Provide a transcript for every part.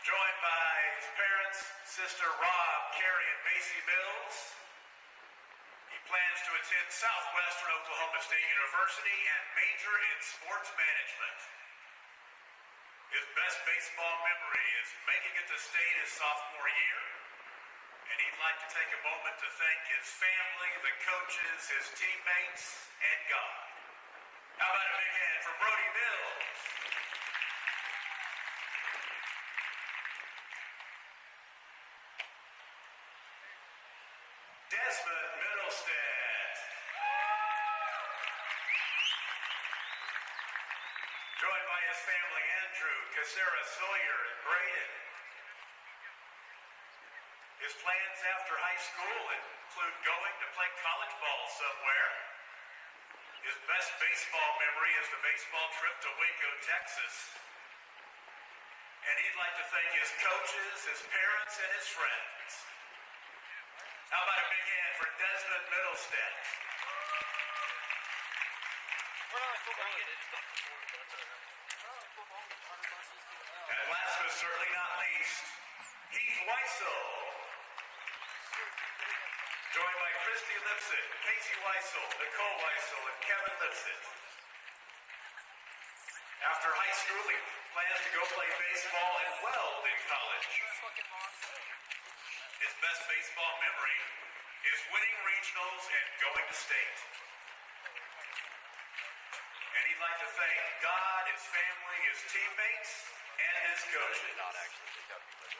Joined by his parents, sister Rob, Carrie, and Macy Mills. He plans to attend Southwestern Oklahoma State University and major in sports management. His best baseball memory is making it to state his sophomore year, and he'd like to take a moment to thank his family, the coaches, his teammates, and God. How about a big hand for Brody Mills? Desmond Middlestead. Joined by his family, Andrew, Cassara, Sawyer, and Braden. His plans after high school include going to play college ball somewhere. His best baseball memory is the baseball trip to Waco, Texas. And he'd like to thank his coaches, his parents, and his friends. How about a big hand for Desmond Middlestead? And last but certainly not least, Heath Weissel. Joined by Christy Lipset, Casey Weissel, Nicole Weissel, and Kevin Lipset. After high school, he plans to go play baseball and weld in college. His best baseball memory is winning regionals and going to state. And he'd like to thank God, his family, his teammates, and his coaches. Not actually Kentucky, but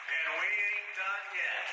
and we ain't done yet.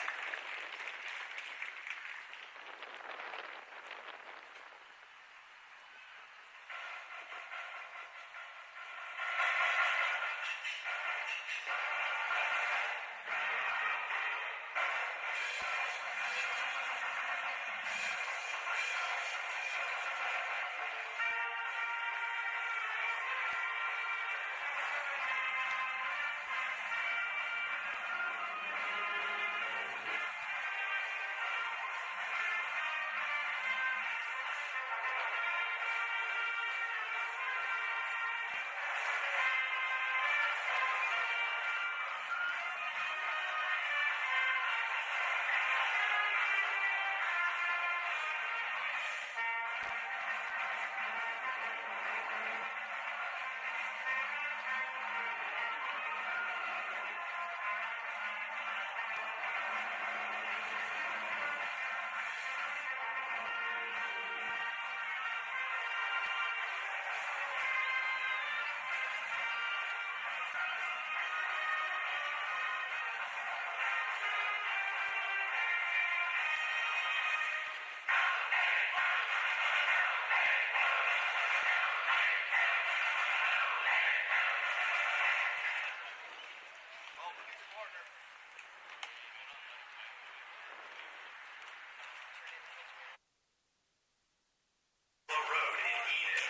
Road in Enid.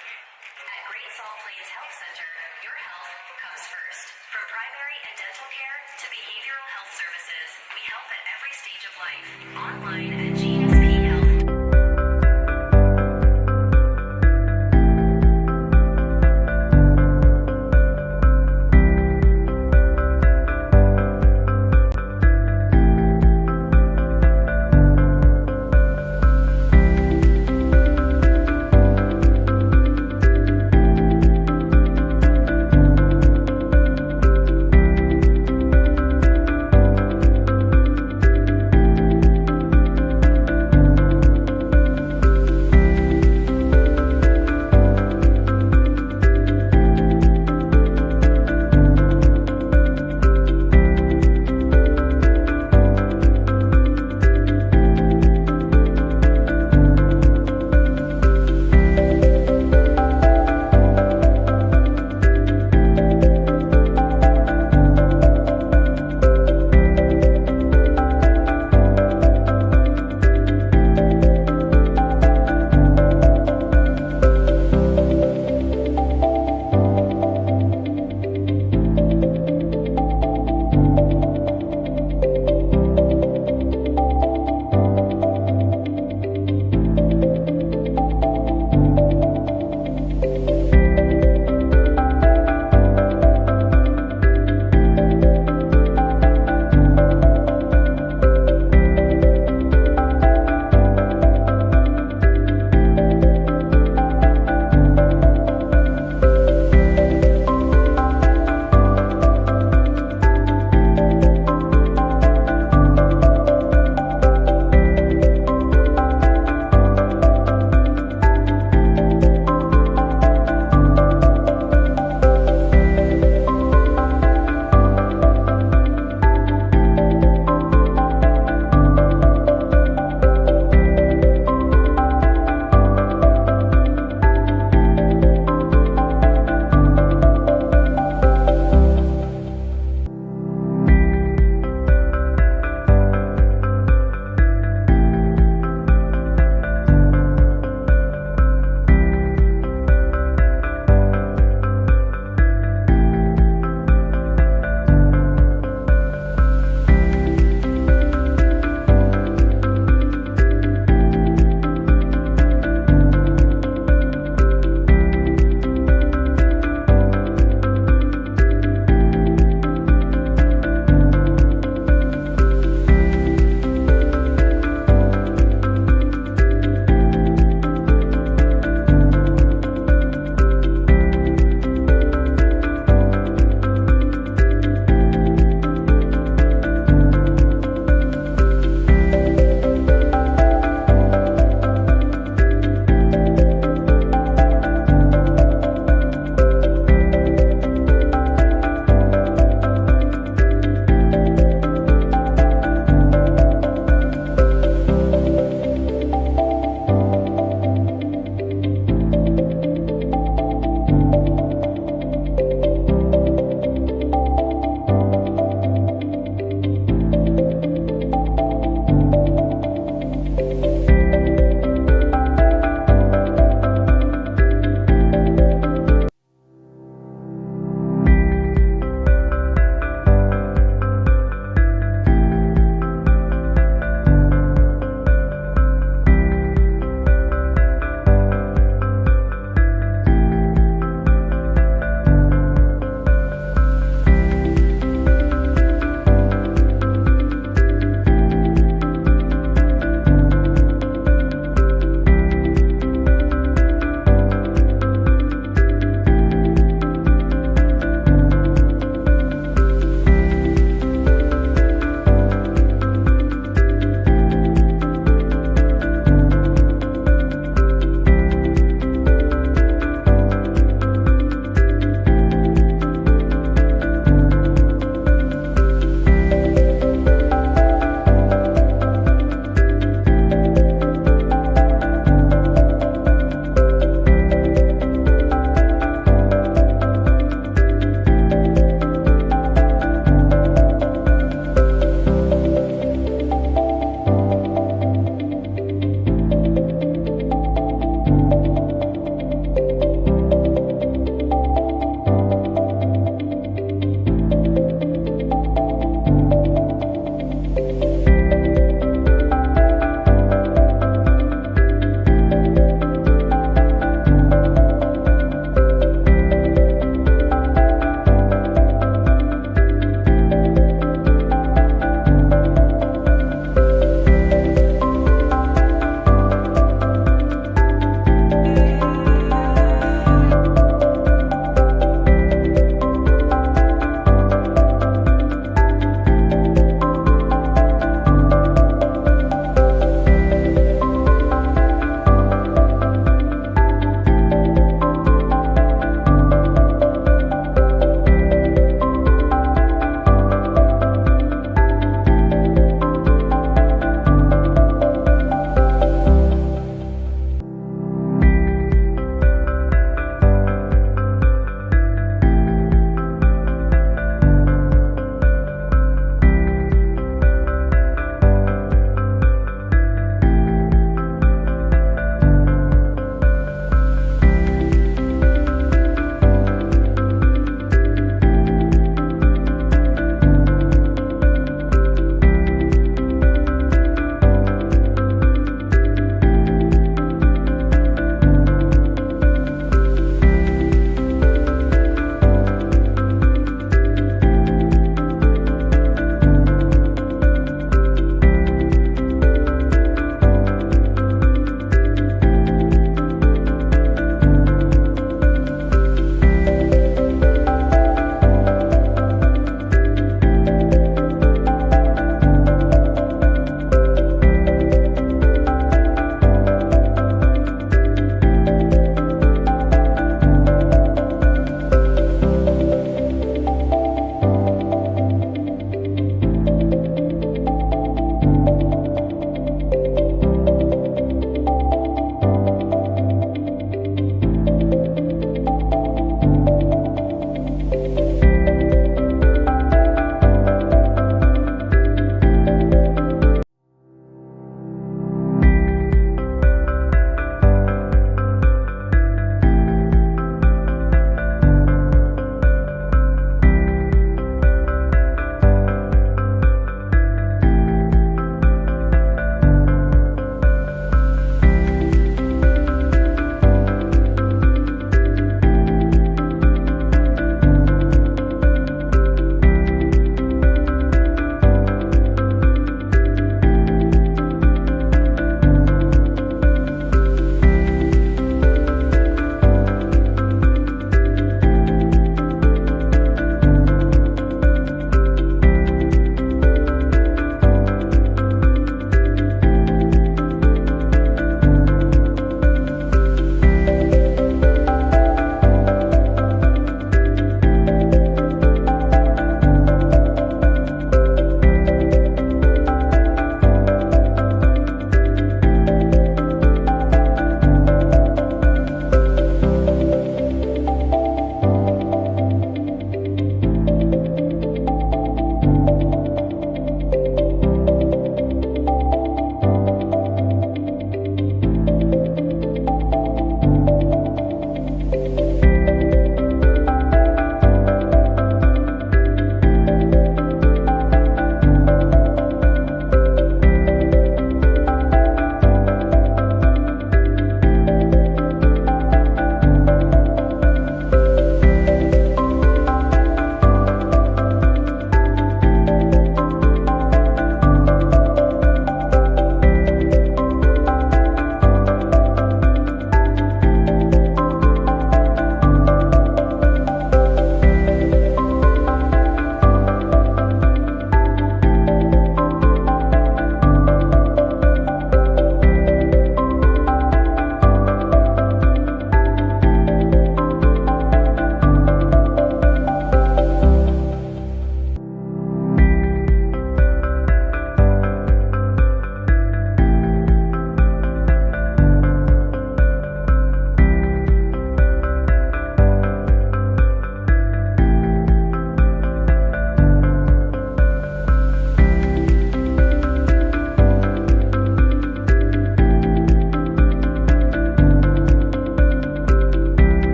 At Great Salt Plains Health Center, your health comes first. From primary and dental care to behavioral health services, we help at every stage of life. Online at GSP Health.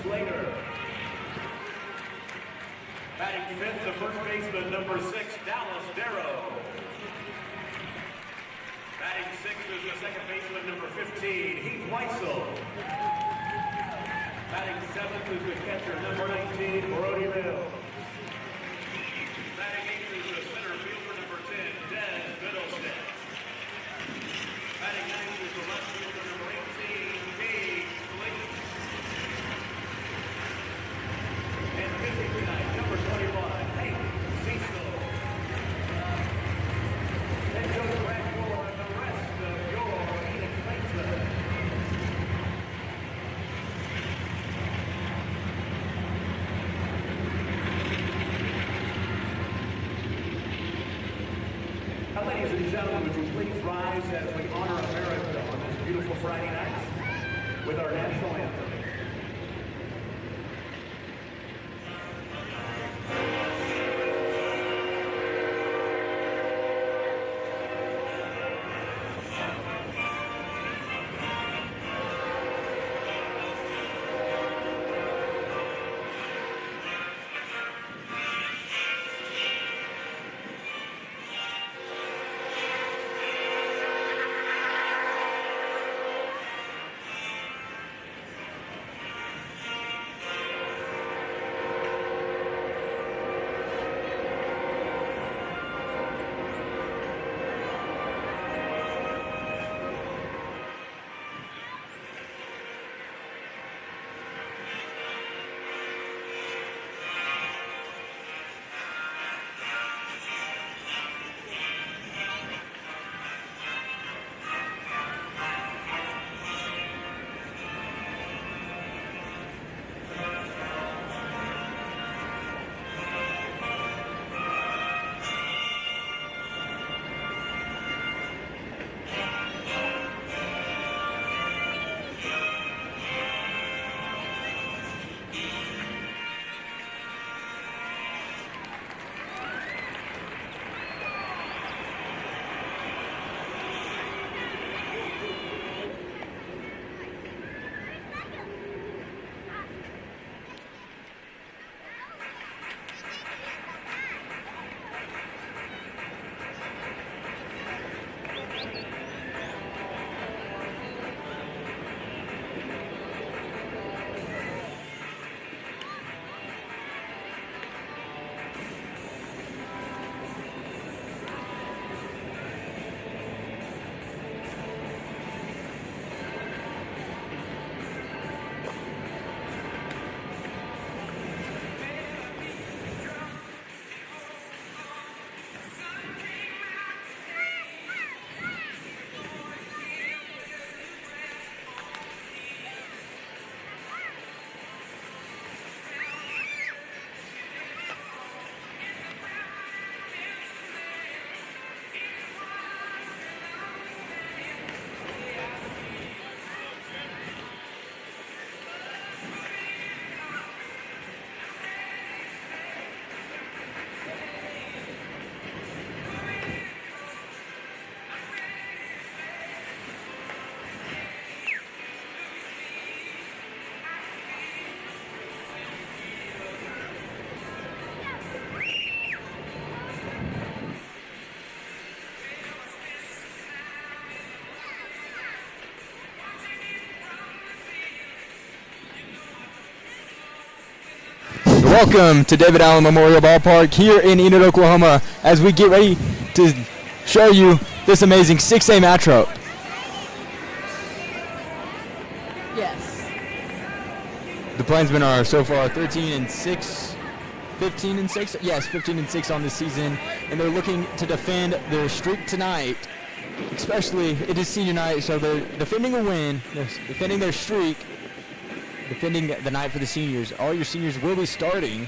Slater. Batting fifth, the first baseman, number 6, Dallas Darrow. Batting sixth is the second baseman, number 15, Heath Weissel. Batting seventh is the catcher, number 19, Brody Mills. Batting eighth is the center fielder, number 10, Des Middlestead. Batting ninth is the left fielder, number 18, Dave Slayton. And pitching tonight, number 21, Hank Cecil. And Joe Bradmore and the rest of your Enid Plainsmen. Now, ladies and gentlemen, would you please rise as we honor America on this beautiful Friday night with our national anthem. Welcome to David Allen Memorial Ballpark here in Enid, Oklahoma, as we get ready to show you this amazing 6A matchup. Yes. The Plainsmen are so far 13-6, 15-6. Yes, 15-6 on this season, and they're looking to defend their streak tonight. Especially, it is senior night, so they're defending a win, they're defending their streak, defending the night for the seniors. All your seniors will be starting,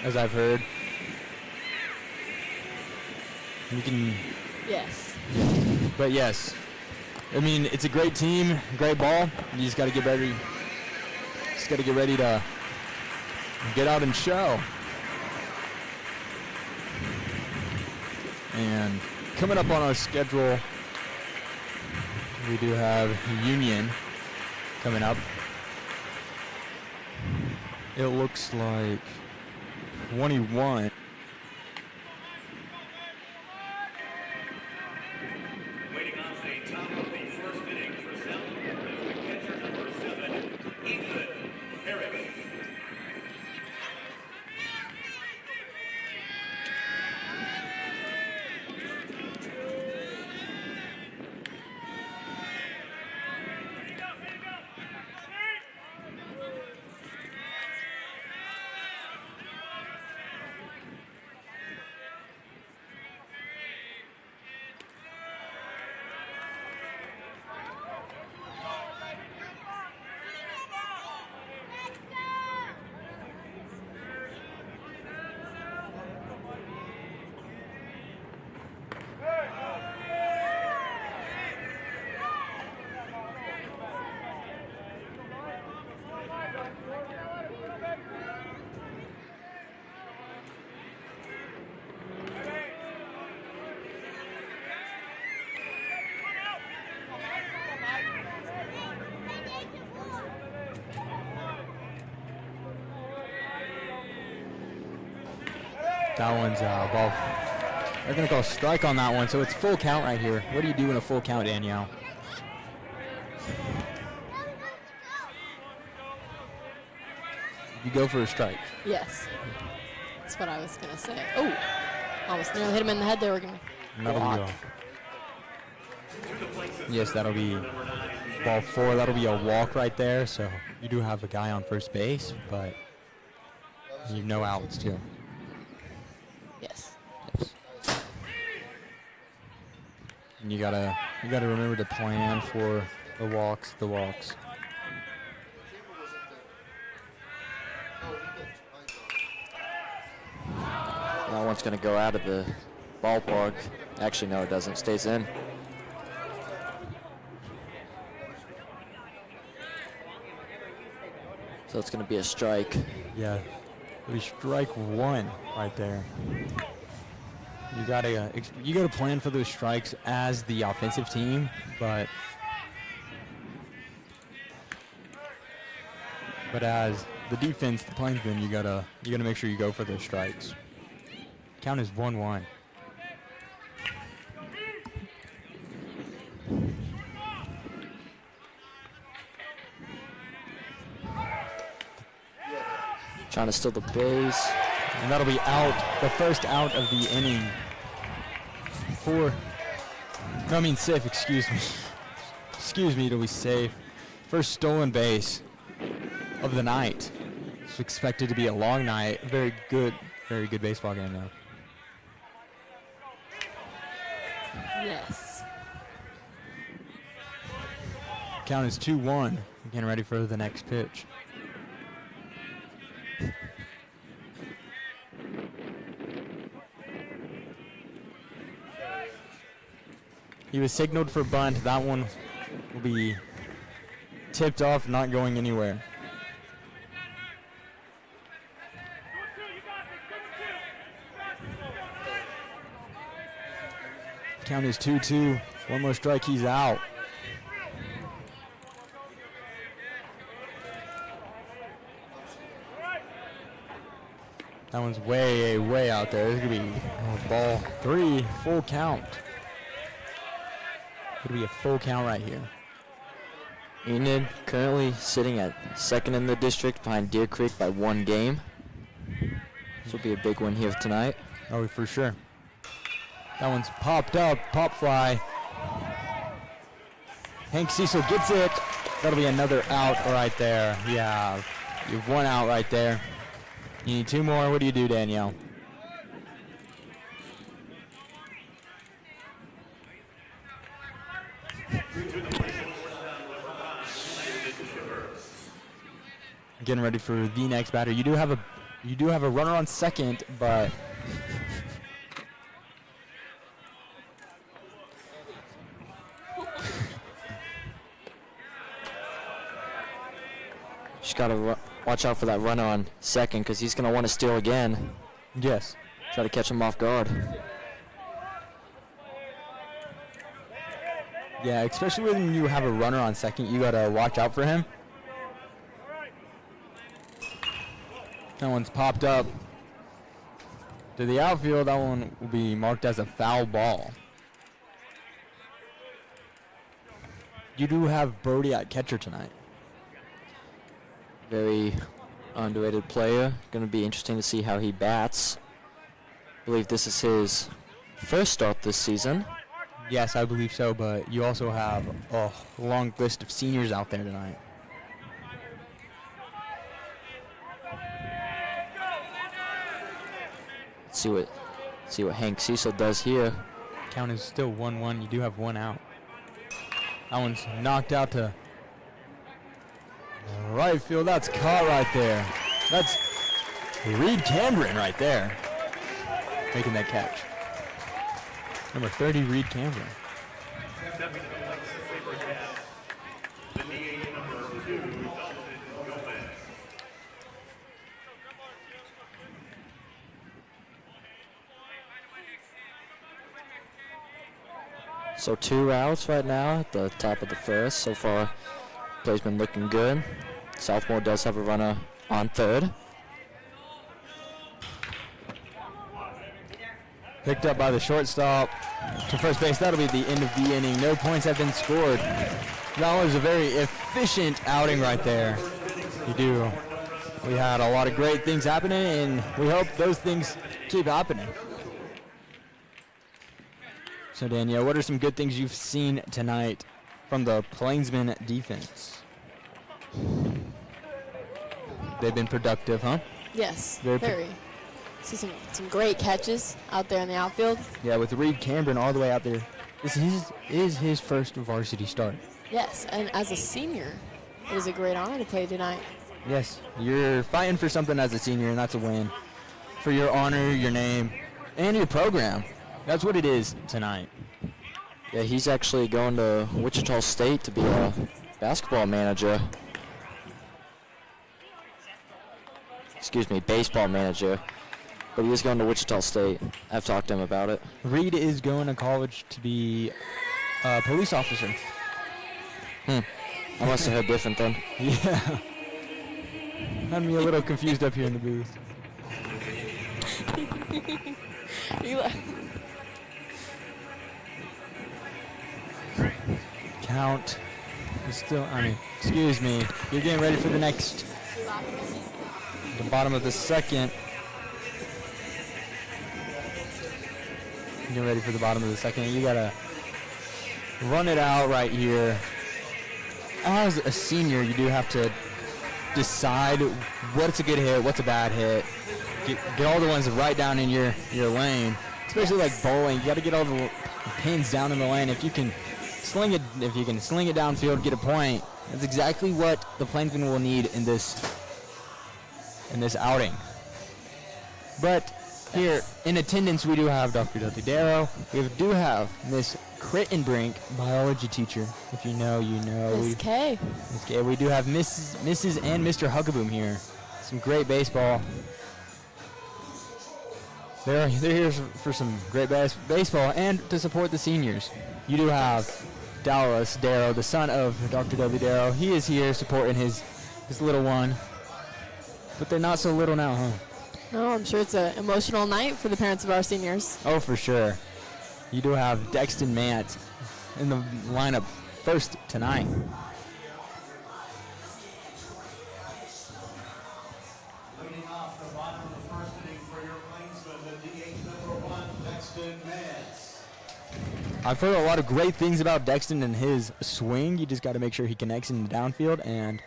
as I've heard. You can... Yes. But yes, I mean, it's a great team, great ball. You just got to get ready. Just got to get ready to get out and show. And coming up on our schedule, we do have Union coming up. It looks like 21. Waiting off the top of the first inning for Southmoore is the catcher number 7, Enid. That one's ball. They're going to call a strike on that one, so it's full count right here. What do you do in a full count, Danielle? You go for a strike. Yes. That's what I was going to say. Oh, almost nearly hit him in the head there. We're going to walk. Yes, that'll be ball 4. That'll be a walk right there, so you do have a guy on first base, but you have no outs, too. Yes. And you gotta remember to plan for the walks. That one's going to go out of the ballpark. Actually, no, it doesn't. Stays in. So it's going to be a strike. Yeah, it'll be strike 1 right there. You gotta plan for those strikes as the offensive team, but as the defense, the Plainsmen, you gotta make sure you go for those strikes. Count is 1-1. Trying to steal the base. And that'll be out, the first out of the inning. Safe, excuse me. Excuse me, it'll be safe. First stolen base of the night. It's expected to be a long night. Very good baseball game now. Yes. Count is 2-1. Getting ready for the next pitch. He was signaled for bunt. That one will be tipped off, not going anywhere. Count is 2-2. One more strike, he's out. That one's way out there. This is going to be ball 3, full count. It'll be a full count right here. Enid currently sitting at second in the district behind Deer Creek by 1 game. This will be a big one here tonight. Oh, for sure. That one's popped up, pop fly. Hank Cecil gets it. That'll be another out right there. Yeah, you have 1 out right there. You need 2 more. What do you do, Danielle? Getting ready for the next batter. You do have a runner on second, but Just got to watch out for that runner on second because he's going to want to steal again. yes. Try to catch him off guard. Yeah, especially when you have a runner on second, you got to watch out for him. That one's popped up to the outfield. That one will be marked as a foul ball. You do have Brody at catcher tonight. Very underrated player. Going to be interesting to see how he bats. I believe this is his first start this season. Yes, I believe so, but you also have a long list of seniors out there tonight. See what Hank Cecil does here. Count is still 1-1. You do have one out. That one's knocked out to right field. That's caught right there. That's Reed Cameron right there, making that catch. Number 30, Reed Cameron. So 2 outs right now at the top of the first. So far, play's been looking good. Southmoore does have a runner on third. Picked up by the shortstop to first base. That'll be the end of the inning. No points have been scored. That was a very efficient outing right there. We had a lot of great things happening, and we hope those things keep happening. So Danielle, what are some good things you've seen tonight from the Plainsmen defense? They've been productive, huh? Yes, very. See some great catches out there in the outfield. Yeah, with Reed Cameron all the way out there. This is his first varsity start. Yes, and as a senior, it is a great honor to play tonight. Yes, you're fighting for something as a senior, and that's a win. For your honor, your name, and your program. That's what it is tonight. Yeah, he's actually going to Wichita State to be a basketball manager. Excuse me, baseball manager. But he is going to Wichita State. I've talked to him about it. Reed is going to college to be a police officer. I must have heard different then. Yeah. Had me a little confused up here in the booth. Count is still, excuse me. You're getting ready for the next, the bottom of the second. Getting ready for the bottom of the second. You gotta run it out right here. As a senior, you do have to decide what's a good hit, what's a bad hit. Get all the ones right down in your lane. Especially like bowling, you got to get all the pins down in the lane. If you can sling it downfield, get a point. That's exactly what the Plainsmen will need in this outing. But here in attendance, we do have Dr. Dudley Darrow. We do have Miss Crittenbrink, biology teacher. If you know, you know. Miss K. Miss K. We do have Mrs. and Mr. Huckaboom here. Some great baseball. They're here for some great baseball and to support the seniors. You do have Dallas Darrow, the son of Dr. Dudley Darrow. He is here supporting his little one. But they're not so little now, huh? No, I'm sure it's an emotional night for the parents of our seniors. Oh, for sure. You do have Dexton Mant in the lineup first tonight. Leading off the bottom of the first inning for your Plainsmen, the DH number 1, Dexton Mant. I've heard a lot of great things about Dexton and his swing. You just got to make sure he connects in the downfield and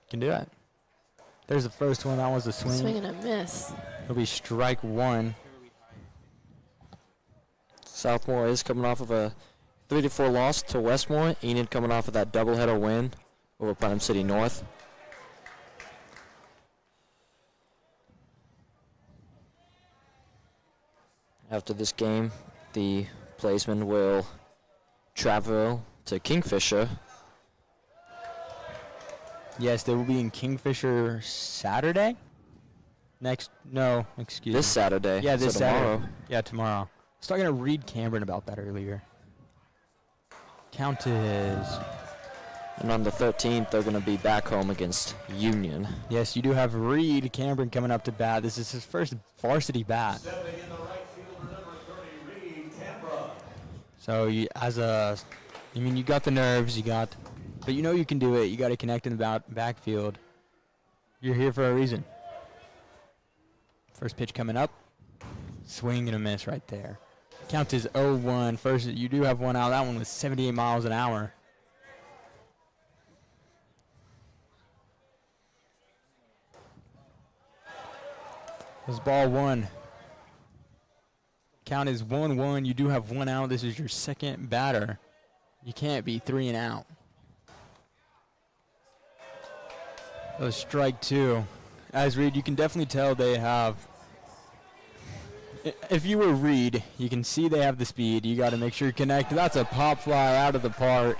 can do that. There's the first one. That was a swing. Swing and a miss. It'll be strike one. Southmoore is coming off of a 3-4 loss to Westmore. Enid coming off of that doubleheader win over Putnam City North. After this game, the Plainsmen will travel to Kingfisher. Yes, they will be in Kingfisher Saturday. This Saturday. Yeah, this so tomorrow. Saturday. Yeah, tomorrow. I was talking to Reed Cameron about that earlier. Count is And on the 13th, they're going to be back home against Union. Yes, you do have Reed Cameron coming up to bat. This is his first varsity bat. Stepping in the right fielder, number 30, Reed Canberra. So you got the nerves, but you know you can do it. You got to connect in the backfield. You're here for a reason. First pitch coming up. Swing and a miss right there. Count is 0-1. First, you do have one out. That one was 78 miles an hour. This ball one. Count is 1-1. You do have one out. This is your second batter. You can't be 3 and out. That was strike 2. As Reed, you can definitely tell they have. If you were Reed, you can see they have the speed. You got to make sure you connect. That's a pop fly out of the park.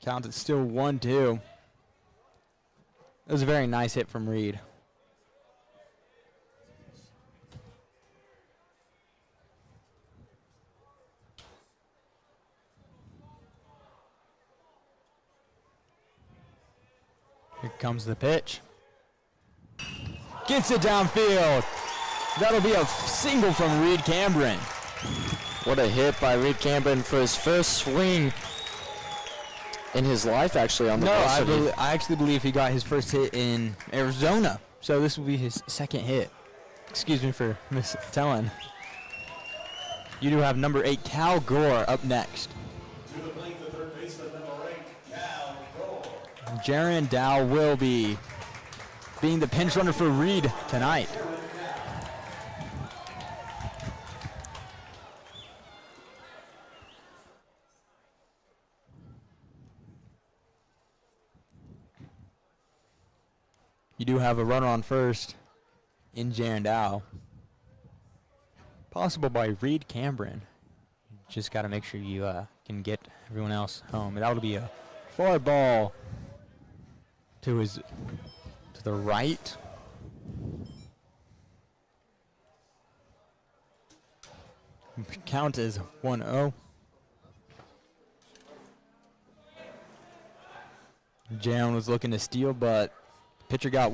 Count is still 1-2. That was a very nice hit from Reed. Here comes the pitch. Gets it downfield. That'll be a single from Reed Cameron. What a hit by Reed Cameron for his first swing in his life, actually, on the varsity. I actually believe he got his first hit in Arizona. So this will be his second hit. Excuse me for mistelling. You do have number 8, Cal Gore, up next. To the plate, the third baseman, number 8, Cal Gore. Jaron Dow will be being the pinch runner for Reed tonight. You do have a runner on first in Jaron Dow. Possible by Reed Cameron. Just got to make sure you can get everyone else home. That would be a far ball to the right. Count is 1-0. Jaron was looking to steal, but pitcher got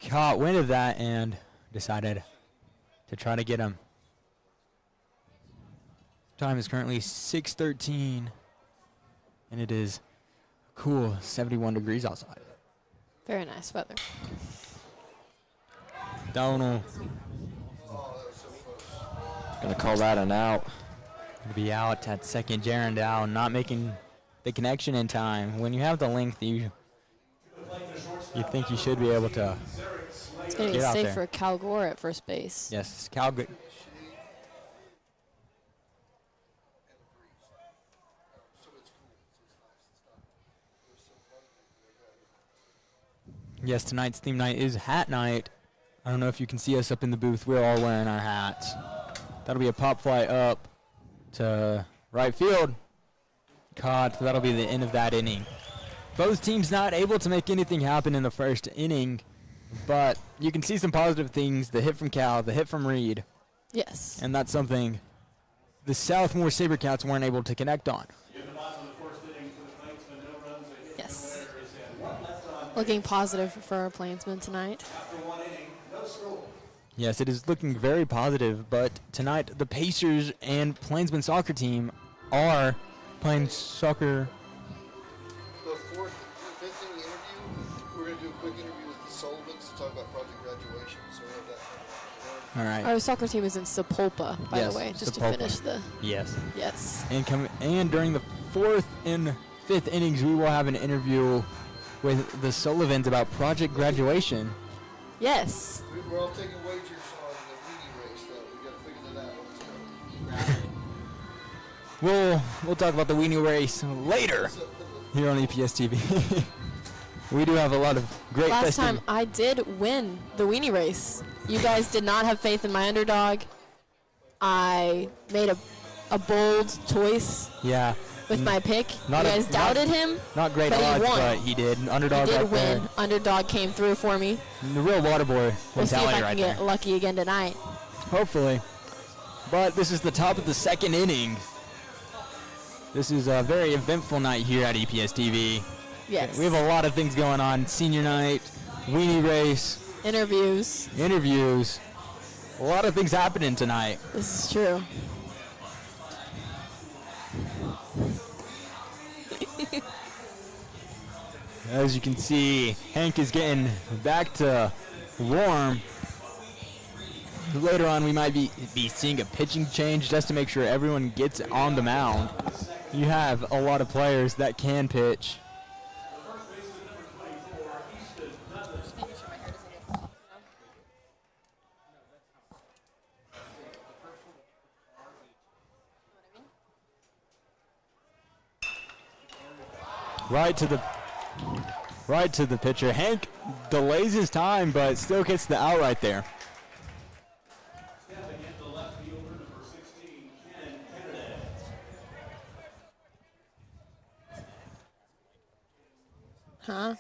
caught wind of that and decided to try to get him. Time is currently 6:13, and it is cool 71 degrees outside. Very nice weather. Donald Gonna call that an out. will be out at second. Jaron Dow not making the connection in time. When you have the length, you think you should be able to It's going to be get out safe there. for Cal Gore at first base. Yes, Cal. Yes, tonight's theme night is hat night. I don't know if you can see us up in the booth. We're all wearing our hats. That'll be a pop fly up to right field. Caught. That'll be the end of that inning. Both teams not able to make anything happen in the first inning, but you can see some positive things. The hit from Cal, the hit from Reed, Yes. and that's something the Southmoore SaberCats weren't able to connect on. In the bottom of the first inning for the Plainsmen, no runs, a hit Yes. from Harris, and one left on. Looking positive for our Plainsmen tonight. After one inning, no score. Yes, it is looking very positive, but tonight the Pacers and Plainsman soccer team are playing soccer. The fifth in the interview, we're going to do a quick interview with the Sullivans to talk about project graduation. So we have that. All right. Our soccer team is in Sapulpa, by Yes, the way, just Sapulpa. to finish the. Yes. Yes. And during the fourth and fifth innings, we will have an interview with the Sullivans about project graduation. Yes. We're all taking wagers on the weenie race, though. We got to figure that out. Let's go. We'll talk about the weenie race later here on EPS TV. We do have a lot of great Last festive. time I did win the weenie race. You guys did not have faith in my underdog. I made a bold choice Yeah. with my pick. Not You a- guys doubted him. Not great But he odds, won. but he did. He Underdog did right win. there. Underdog came through for me. The real water boy We'll see if mentality I can right get there. lucky again tonight. Hopefully. But this is the top of the second inning. This is a very eventful night here at EPS TV. Yes. We have a lot of things going on. Senior night, weenie race, Interviews. a lot of things happening tonight. This is true. As you can see, Hank is getting back to warm. Later on, we might be seeing a pitching change just to make sure everyone gets on the mound. You have a lot of players that can pitch. Right to the pitcher. Hank delays his time, but still gets the out right there. Huh?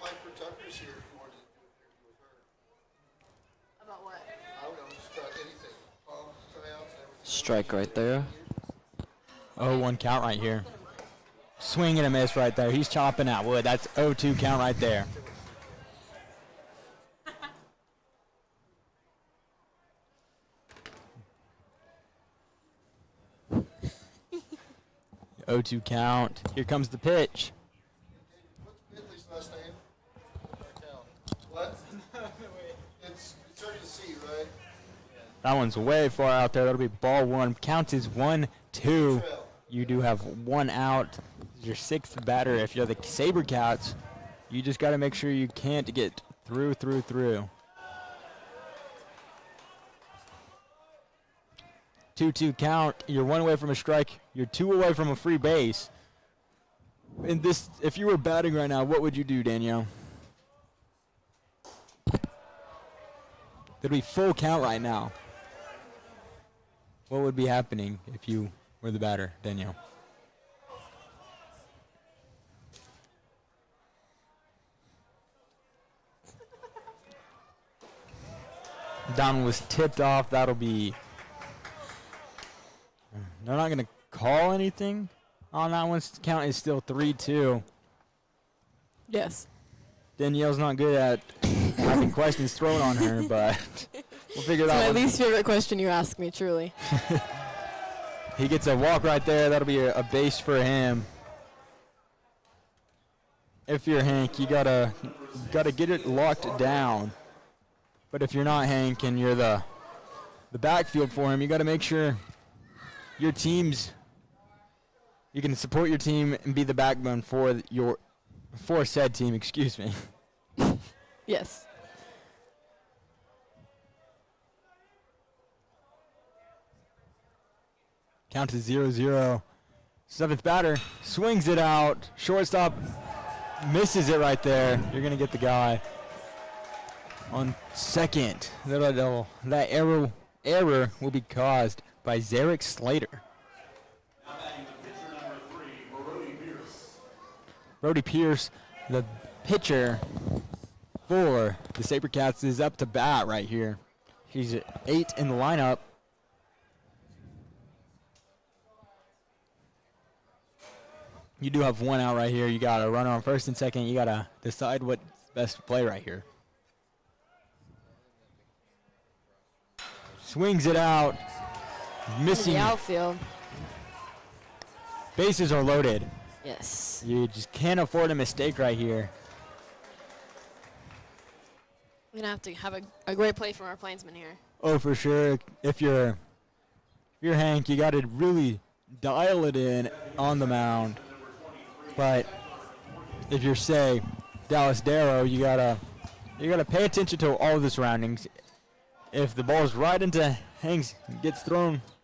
Piper Tucker's here if you wanted to do an interview with her. About what? I don't know, just about anything. Tryouts and everything. Strike right there. 0-1 count right here. Swing and a miss right there. He's chopping that wood. That's 0-2 count right there. O2 count. Here comes the pitch. What's Bentley's last name? What? It's hard to see, right? That one's way far out there. That'll be ball one. Count is 1-2. You do have one out. Your sixth batter. If you're the SaberCats, you just got to make sure you can't get through. 2-2 count. You're one away from a strike. You're two away from a free base. In this, if you were batting right now, what would you do, Danielle? There'd be full count right now. What would be happening if you were the batter, Danielle? Down was tipped off. That'll be... They're not going to call anything on that one. Count is still 3-2. Yes. Danielle's not good at having questions thrown on her, but we'll figure It's that my one. least favorite question you ask me, truly. He gets a walk right there. That'll be a base for him. If you're Hank, you gotta get it locked down. But if you're not Hank and you're the backfield for him, you gotta make sure your team's, you can support your team and be the backbone for said team, excuse me. Yes. Count to 0-0. Seventh batter swings it out. Shortstop misses it right there. You're gonna get the guy on second. That error will be caused by Zarek Slater. Now batting the pitcher number 3, Brody Pierce. Brody Pierce, the pitcher for the SaberCats, is up to bat right here. He's at 8 in the lineup. You do have one out right here. You got a runner on first and second. You got to decide what's best to play right here. Swings it out. Missing. The outfield. Bases are loaded. Yes. You just can't afford a mistake right here. We're going to have to have a great play from our Plainsmen here. Oh, for sure. If you're Hank, you got to really dial it in on the mound. But if you're, say, Dallas Darrow, you gotta pay attention to all of the surroundings. If the ball's right into Hank's, get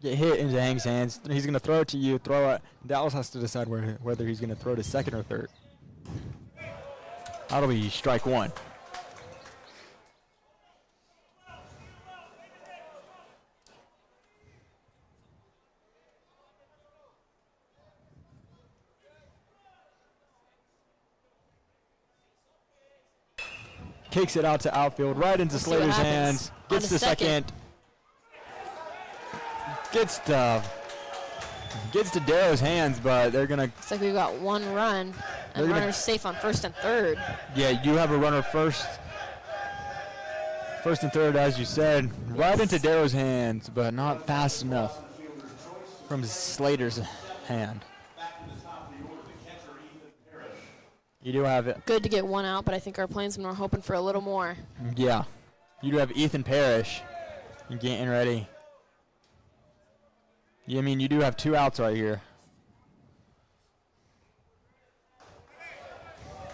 hit into Hank's hands, he's gonna throw it to you. Throw it. Dallas has to decide whether he's gonna throw to second or third. That'll be strike one. kicks it out to outfield, right into Let's see what Slater's happens. hands. Gets On to to second. Gets to Darrow's hands, but they're gonna. Looks like we've got one run, They're and gonna- runner's safe on first and third. Yeah, you have a runner first and third, as you said, right into Darrow's hands, but not fast enough from Slater's hand. You do have it. Good to get one out, but I think our Plainsmen were hoping for a little more. Yeah, you do have Ethan Parrish getting ready. Yeah, I mean, you do have 2 outs right here.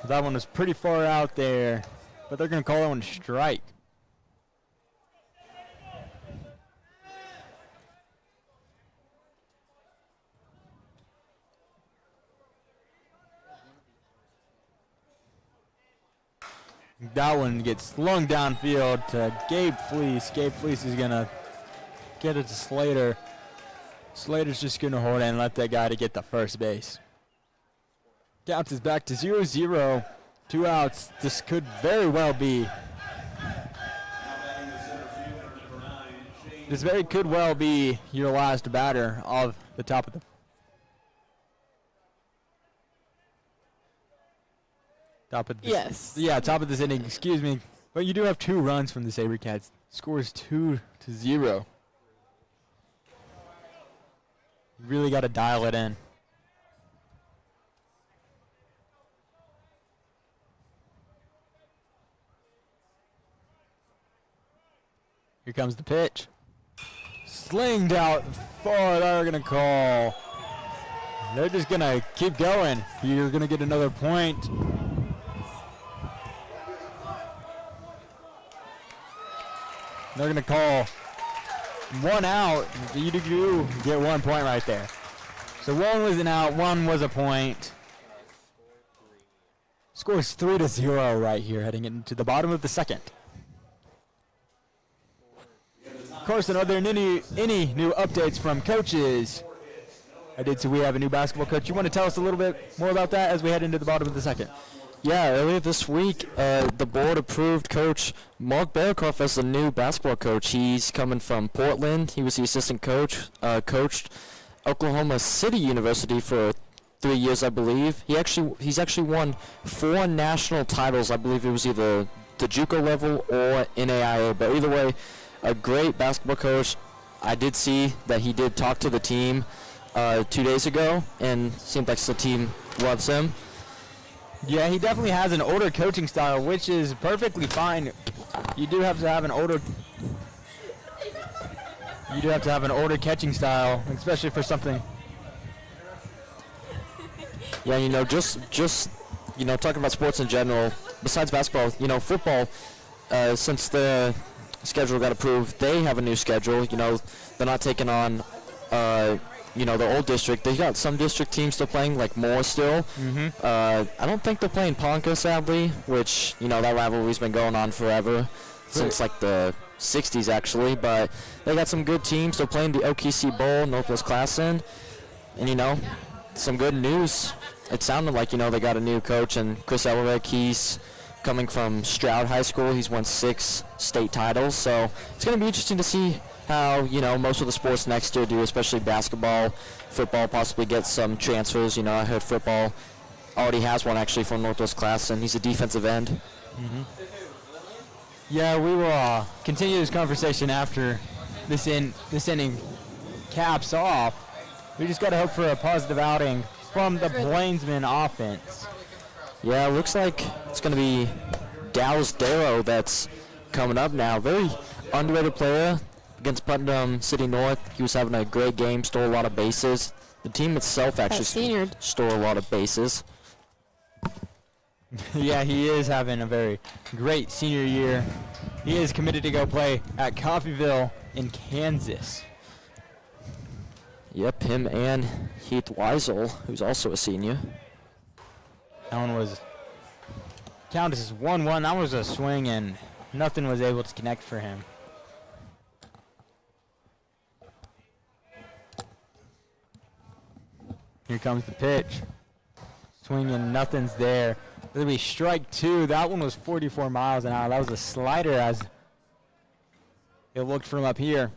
That one was pretty far out there, but they're going to call that one a strike. That one gets slung downfield to Gabe Fleece. Gabe Fleece is going to get it to Slater. Slater's just going to hold it and let that guy to get the first base. Count is back to 0-0. 2 outs. This could very well be. This very could well be your last batter of the top of the. Top of this, Yes. Yeah, top of this inning. Excuse me, but you do have 2 runs from the SaberCats. Score is 2-0. Really got to dial it in. Here comes the pitch. Slinged out far. They're going to call. They're just going to keep going. You're going to get another point. They're going to call 1 out. You do get 1 point right there. So 1 was an out, 1 was a point. Score is 3-0 right here, heading into the bottom of the second. Carson, are there any new updates from coaches? I did see we have a new basketball coach. You want to tell us a little bit more about that as we head into the bottom of the second? Yeah, earlier this week, the board approved Coach Mark Bearcroft as the new basketball coach. He's coming from Portland. He was the assistant coach, coached Oklahoma City University for 3 years, I believe. He's actually won 4 national titles. I believe it was either the JUCO level or NAIA. But either way, a great basketball coach. I did see that he did talk to the team 2 days ago, and seemed like the team loves him. Yeah, he definitely has an older coaching style, which is perfectly fine. You do have to have an older catching style, especially for something. Yeah, just talking about sports in general, besides basketball, football, since the schedule got approved, they have a new schedule. They're not taking on the old district. They got some district teams still playing, like Moore still. I don't think they're playing Ponca, sadly, which, that rivalry's been going on forever, since like the 60s actually, but they got some good teams. They're playing the OKC Bowl, Northwest Classen, and, some good news. It sounded like, they got a new coach, and Chris Elrick, he's coming from Stroud High School. He's won 6 state titles, so it's going to be interesting to see how, most of the sports next year do, especially basketball, football, possibly get some transfers. I heard football already has one actually from Northwest Class, and he's a defensive end. Yeah, we will continue this conversation after this inning caps off. We just got to hope for a positive outing from the Plainsmen offense. Yeah, it looks like it's going to be Dallas Darrow that's coming up now. Very underrated player. Against Putnam City North, he was having a great game, stole a lot of bases. The team itself actually stole a lot of bases. Yeah, he is having a very great senior year. He is committed to go play at Coffeyville in Kansas. Yep, him and Heath Weisel, who's also a senior. That one was count as 1-1. That was a swing, and nothing was able to connect for him. Here comes the pitch. Swinging, nothing's there. That'll be strike 2. That one was 44 miles an hour. That was a slider as it looked from up here.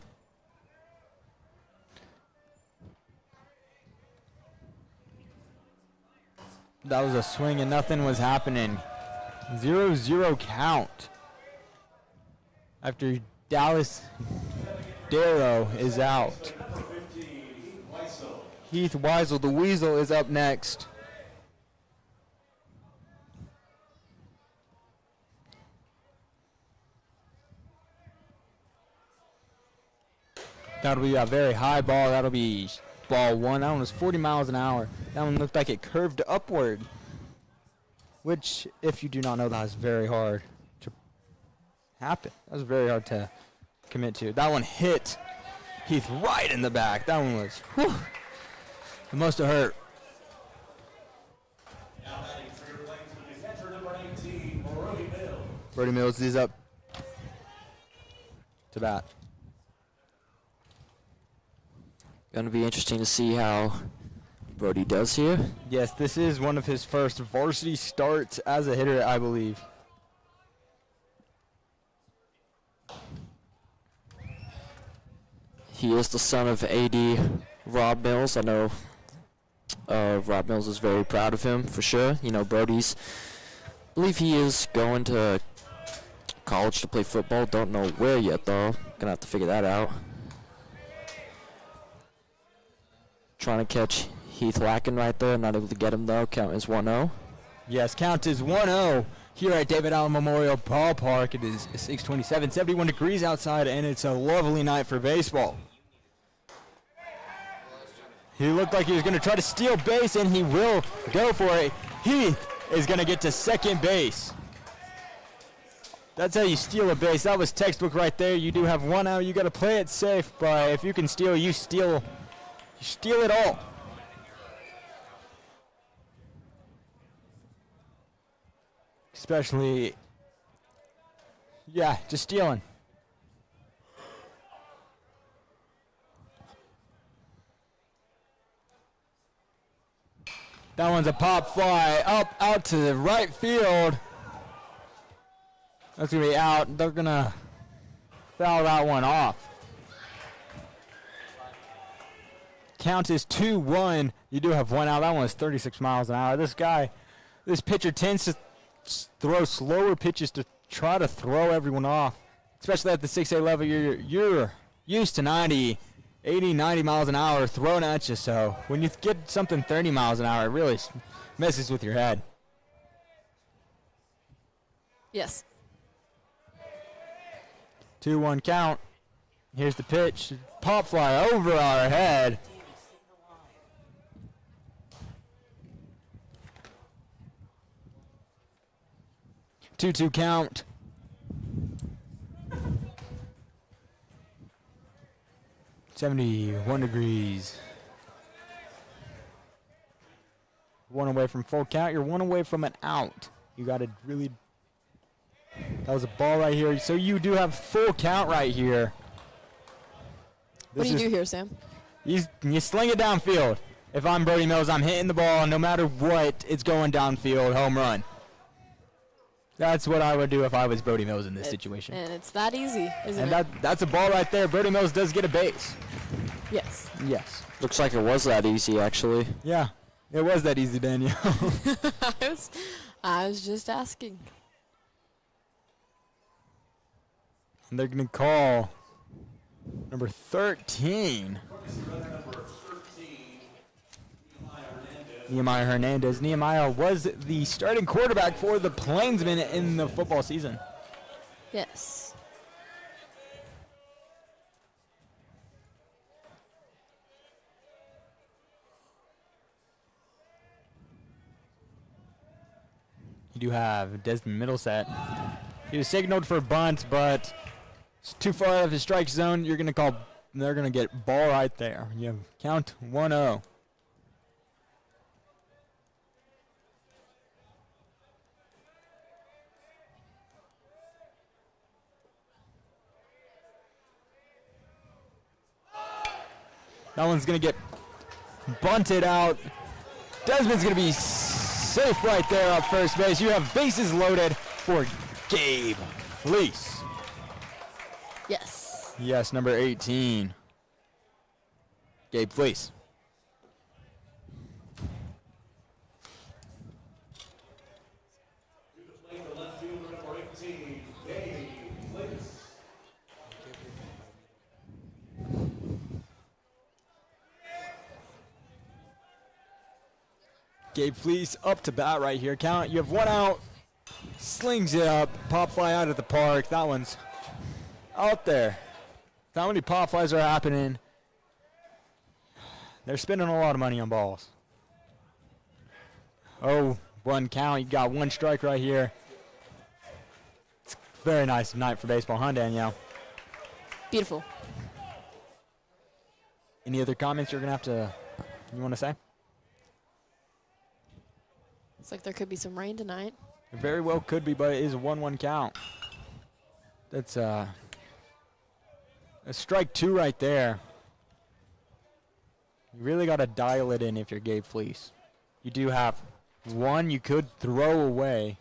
That was a swing and nothing was happening. 0-0 count. After Dallas Darrow is out. Heath Weisel, the Weasel, is up next. That'll be a very high ball. That'll be ball 1. That one was 40 miles an hour. That one looked like it curved upward, which, if you do not know, that is very hard to happen. That was very hard to commit to. That one hit Heath right in the back. That one was, whew, it must have hurt. Now batting for your Plainsmen is catcher number 18, Brody Mills. Brody Mills is up to bat. Going to be interesting to see how Brody does here. Yes, this is one of his first varsity starts as a hitter, I believe. He is the son of A.D. Rob Mills. I know Rob Mills is very proud of him, for sure. You know, Brody's, I believe he is going to college to play football. Don't know where yet, though. Gonna have to figure that out. Trying to catch Heath Lacken right there. Not able to get him, though. Count is 1-0. Yes, count is 1-0 here at David Allen Memorial Ballpark. It is 6:27, 71 degrees outside, and it's a lovely night for baseball. He looked like he was going to try to steal base, and he will go for it. Heath is going to get to second base. That's how you steal a base. That was textbook right there. You do have 1 out. You got to play it safe, but if you can steal, you steal it all. Especially, yeah, just stealing. That one's a pop fly up out to the right field. That's going to be out. They're going to foul that one off. Count is 2-1. You do have 1 out. That one was 36 miles an hour. This pitcher tends to throw slower pitches to try to throw everyone off, especially at the 6A level. You're used to 90 miles an hour thrown at you, so when you get something 30 miles an hour, it really messes with your head. Yes. 2-1 count. Here's the pitch. Pop fly over our head. Two count. .71 degrees. 1 away from full count. You're 1 away from an out. You got to really. That was a ball right here. So you do have full count right here. What do you do here, Sam? You sling it downfield. If I'm Brody Mills, I'm hitting the ball. No matter what, it's going downfield. Home run. That's what I would do if I was Brody Mills in this situation. And it's that easy, isn't And it? that's a ball right there. Brody Mills does get a base. Yes. Yes. Looks like it was that easy, actually. Yeah. It was that easy, Danielle. I was just asking. And they're going to call number 13. Nehemiah Hernandez. Nehemiah was the starting quarterback for the Plainsmen in the football season. Yes. You do have Desmond Middleset. He was signaled for a bunt, but it's too far out of his strike zone. They're going to get ball right there. You have count 1-0. That one's going to get bunted out. Desmond's going to be safe right there up first base. You have bases loaded for Gabe Fleece. Yes. Yes, number 18. Gabe Fleece. The left fielder, number 18, Gabe Fleece. Gabe Fleece up to bat right here. Count. You have one out. Slings it up. Pop fly out of the park. That one's out there. Not many pop flies are happening. They're spending a lot of money on balls. Oh, one count. You got one strike right here. It's a very nice night for baseball, huh, Danielle? Beautiful. Any other comments you want to say? Looks like there could be some rain tonight. It very well could be, but it is a 1-1 count. That's a strike 2 right there. You really got to dial it in if you're Gabe Fleece. You do have one you could throw away.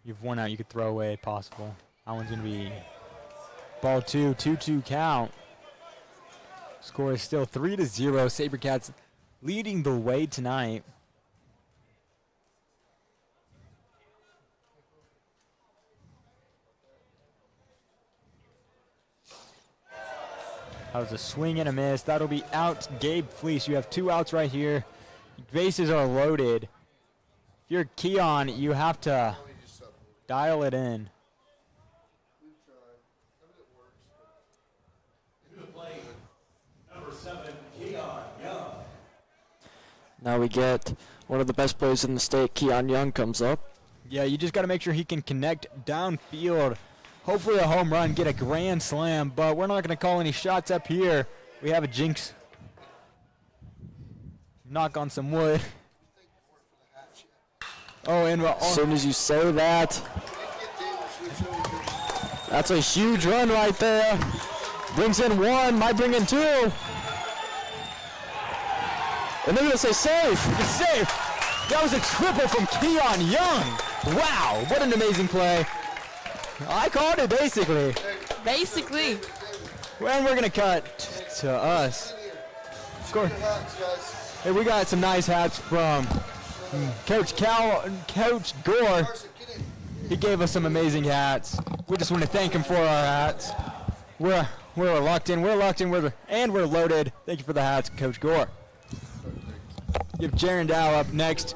You have one out you could throw away, possible. That one's going to be ball 2, 2-2 count. Score is still 3-0. SaberCats leading the way tonight. That was a swing and a miss. That'll be out. Gabe Fleece, you have 2 outs right here. Bases are loaded. If you're Keon, you have to dial it in. To the plate, number 7, Keon Young. Now we get one of the best players in the state, Keon Young, comes up. Yeah, you just got to make sure he can connect downfield. Hopefully a home run, get a grand slam, but we're not going to call any shots up here. We have a jinx. Knock on some wood. Oh, and As soon as you say that, that's a huge run right there. Brings in 1, might bring in 2. And they're going to say safe. It's safe. That was a triple from Keon Young. Wow, what an amazing play. I called it basically. Basically. And we're going to cut to us. Score. Hey, we got some nice hats from Coach Gore. He gave us some amazing hats. We just want to thank him for our hats. We're locked in. We're loaded. Thank you for the hats, Coach Gore. You have Jaron Dow up next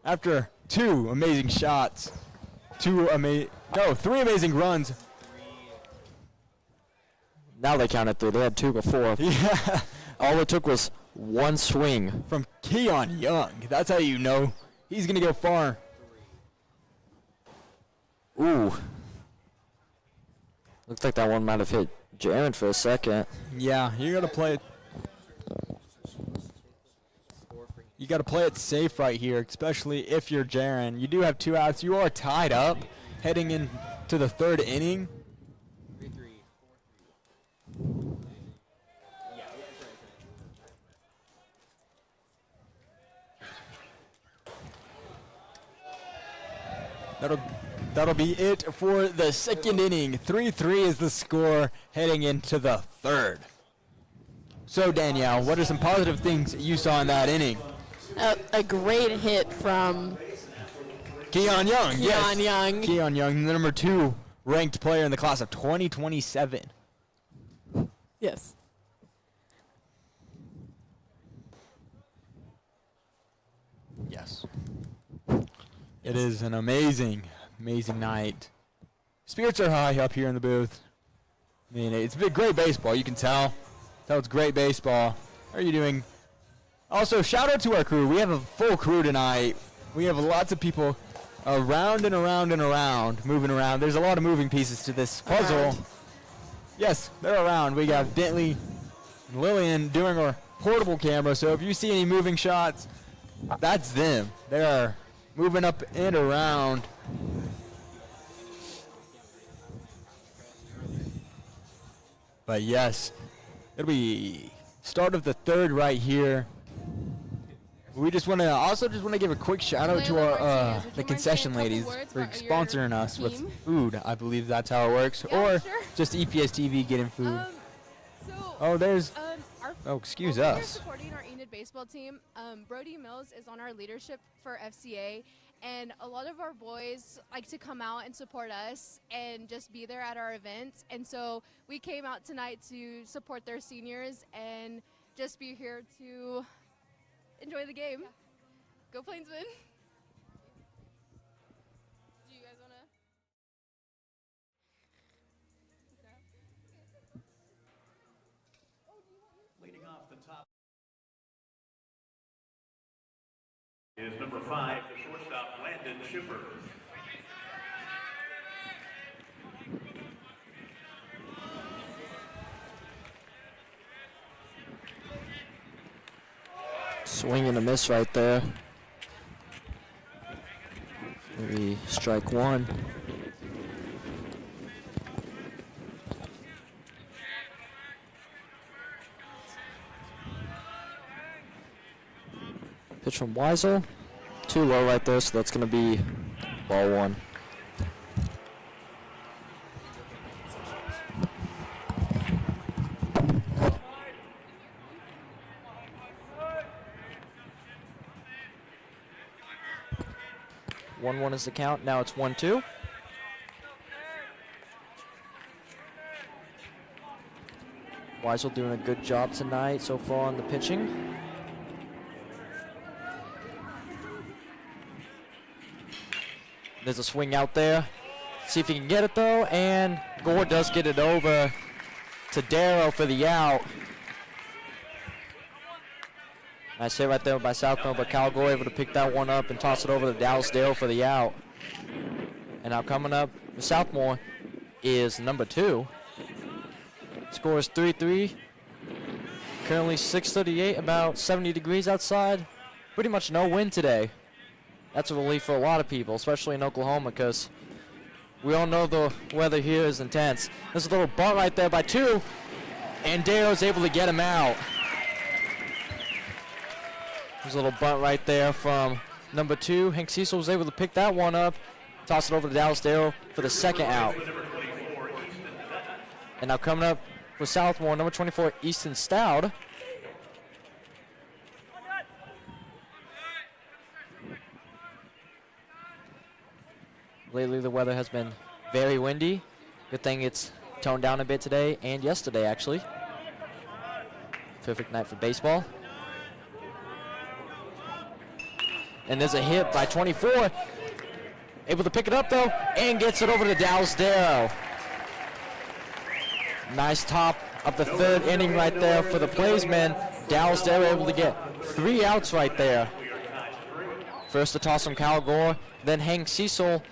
after 2 amazing shots. 3 amazing runs. Now they counted 3. They had 2 before. Yeah. All it took was 1 swing. From Keon Young. That's how you know he's going to go far. Ooh. Looks like that one might have hit Jaron for a second. Yeah, you got to play it. You got to play it safe right here, especially if you're Jaron. You do have 2 outs. You are tied up heading into the 3rd inning. That'll be it for the 2nd inning. 3-3 is the score heading into the 3rd. So Danielle, what are some positive things you saw in that inning? A great hit from Keon Young. Keon Young. Keon Young, the number 2 ranked player in the class of 2027. Yes. Yes. It is an amazing night. Spirits are high up here in the booth. I mean, it's been great baseball. You can tell. That was great baseball. How are you doing? Also, shout out to our crew. We have a full crew tonight. We have lots of people around and around and around, moving around. There's a lot of moving pieces to this puzzle. Around. Yes, they're around. We got Bentley and Lillian doing our portable camera. So if you see any moving shots, that's them. They are moving up and around. But yes, it'll be start of the 3rd right here. We just want to give a quick shout out to our the concession ladies for sponsoring us with food. I believe that's how it works, or just EPS TV getting food. Excuse us. We're supporting our Enid baseball team. Brody Mills is on our leadership for FCA, and a lot of our boys like to come out and support us and just be there at our events. And so we came out tonight to support their seniors and just be here to enjoy the game. Yeah. Go Plainsmen. Do you guys want to? Leading off the top is number 5, the shortstop, Landon Schiffer. Swing and a miss right there. Maybe strike one. Pitch from Weisel. Too low right there, so that's going to be ball one. One is the count. Now it's 1-2. Weisel doing a good job tonight so far on the pitching. There's a swing out there. See if he can get it though, and Gore does get it over to Darrow for the out. Nice hit right there by Southmoore, but Cal Gore able to pick that one up and toss it over to Dallas Darrow for the out. And now coming up for Southmoore is number 2. Score is 3-3. Currently 6:38, about 70 degrees outside. Pretty much no wind today. That's a relief for a lot of people, especially in Oklahoma, because we all know the weather here is intense. There's a little bunt right there by 2, and Darrow's able to get him out. There's a little bunt right there from number 2. Hank Cecil was able to pick that one up, toss it over to Dallas Darrow for the second out. And now coming up for Southmoore, number 24, Easton Stout. Lately the weather has been very windy. Good thing it's toned down a bit today and yesterday actually. Perfect night for baseball. And there's a hit by 24. Able to pick it up though, and gets it over to Dallas Darrow. Nice top of the 3rd inning right there for the Plainsmen. Dallas Darrow able to get 3 outs right there. First to toss from Cal Gore, then Hank Cecil,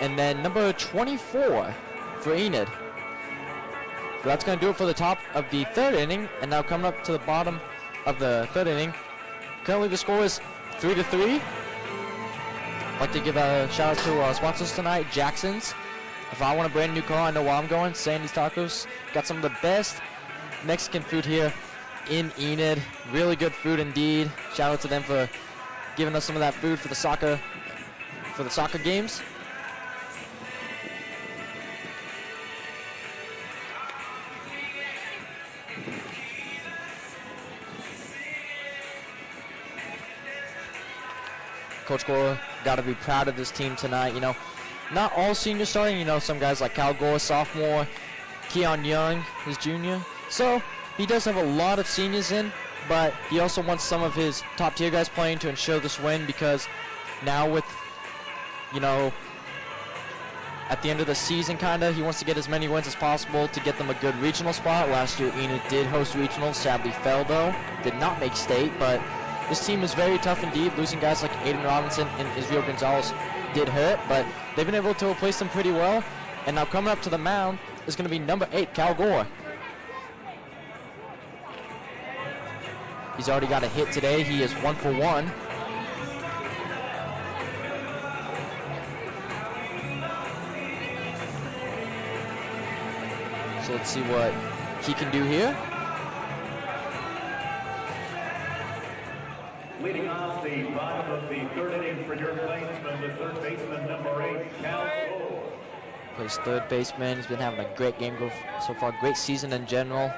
and then number 24 for Enid. So that's going to do it for the top of the 3rd inning, and now coming up to the bottom of the 3rd inning. Currently the score is 3-3. I'd like to give a shout out to our sponsors tonight, Jackson's. If I want a brand new car, I know where I'm going. Sandy's Tacos. Got some of the best Mexican food here in Enid. Really good food indeed. Shout out to them for giving us some of that food for the soccer games. Coach Gore got to be proud of this team tonight. You know, not all seniors starting. You know, some guys like Cal Gore, sophomore, Keon Young is junior. So he does have a lot of seniors in, but he also wants some of his top tier guys playing to ensure this win, because now with, you know, at the end of the season he wants to get as many wins as possible to get them a good regional spot. Last year Enid did host regionals, sadly fell though, did not make state, but this team is very tough indeed. Losing guys like Aiden Robinson and Israel Gonzalez did hurt, but they've been able to replace them pretty well. And now coming up to the mound is going to be number 8, Cal Gore. He's already got a hit today. He is 1 for 1. So let's see what he can do here. Leading off the bottom of the third inning for your Plainsmen, the third baseman, number 8, Cal Cole. Plays third baseman. He's been having a great game so far. Great season in general.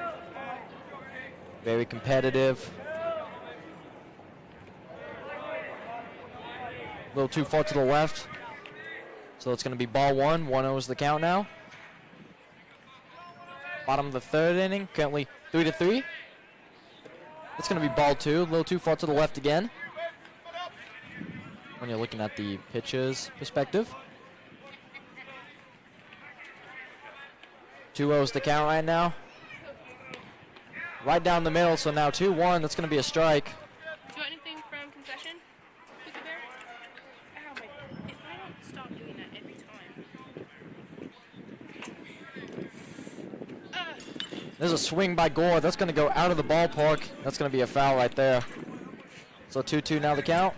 Very competitive. A little too far to the left. So it's going to be ball one. 1-0 is the count now. Bottom of the third inning. Currently 3-3. It's going to be ball two. A little too far to the left again. When you're looking at the pitcher's perspective. 2-0 is the count right now. Right down the middle, so now 2-1. That's going to be a strike. Do you want anything from concession, Cookie Bear? Ow, if I don't stop doing that every time. There's a swing by Gore. That's going to go out of the ballpark. That's going to be a foul right there. So 2-2 now the count.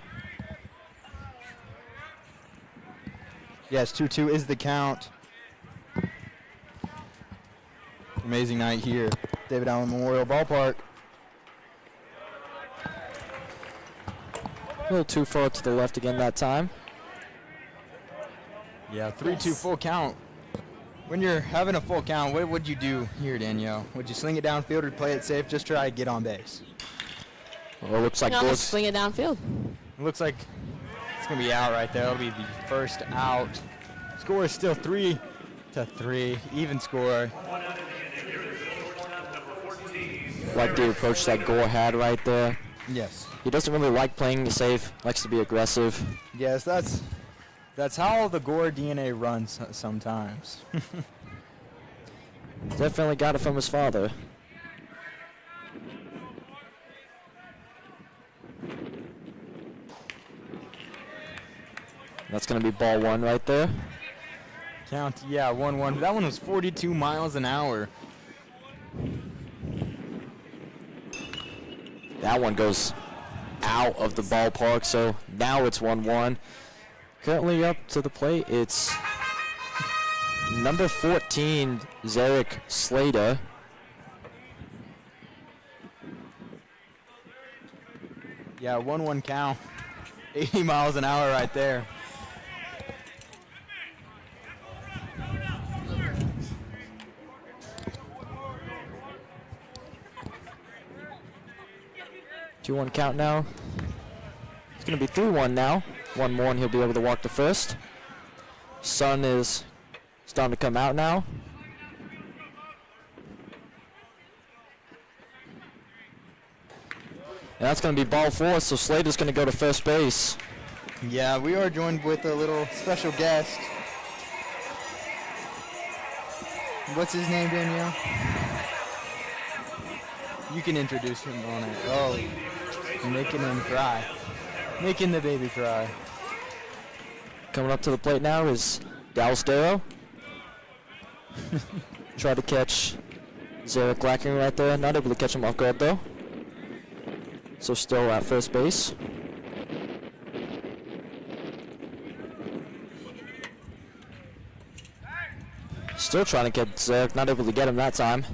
Yes, 2-2 is the count. Amazing night here, David Allen Memorial Ballpark. A little too far to the left again that time. Yeah, 3-2 full count. When you're having a full count, what would you do here, Danielle? Would you sling it downfield or play it safe? Just try to get on base. Well, it looks like You can almost Gore's swing it downfield. It looks like it's going to be out right there. It'll be the first out. Score is still 3-3, even score. like the approach that Gore had right there. Yes. He doesn't really like playing safe, likes to be aggressive. Yes, that's how the Gore DNA runs sometimes. Definitely got it from his father. That's going to be ball one right there. Count, yeah, 1-1. That one was 42 miles an hour. That one goes out of the ballpark, so now it's 1-1. Currently up to the plate, it's number 14, Zarek Slater. Yeah, 1-1 count. 80 miles an hour right there. Two-one count now. It's going to be 3-1 now. One more and he'll be able to walk to first. Sun is starting to come out now. And that's going to be ball four, so Slater's going to go to first base. Yeah, we are joined with a little special guest. What's his name, Danielle? You can introduce him on it. Oh, making him cry. Making the baby cry. Coming up to the plate now is Dallas Darrow. Try to catch Zarek lacking right there. Not able to catch him off guard though. So still at first base. Still trying to get Zarek. Not able to get him that time.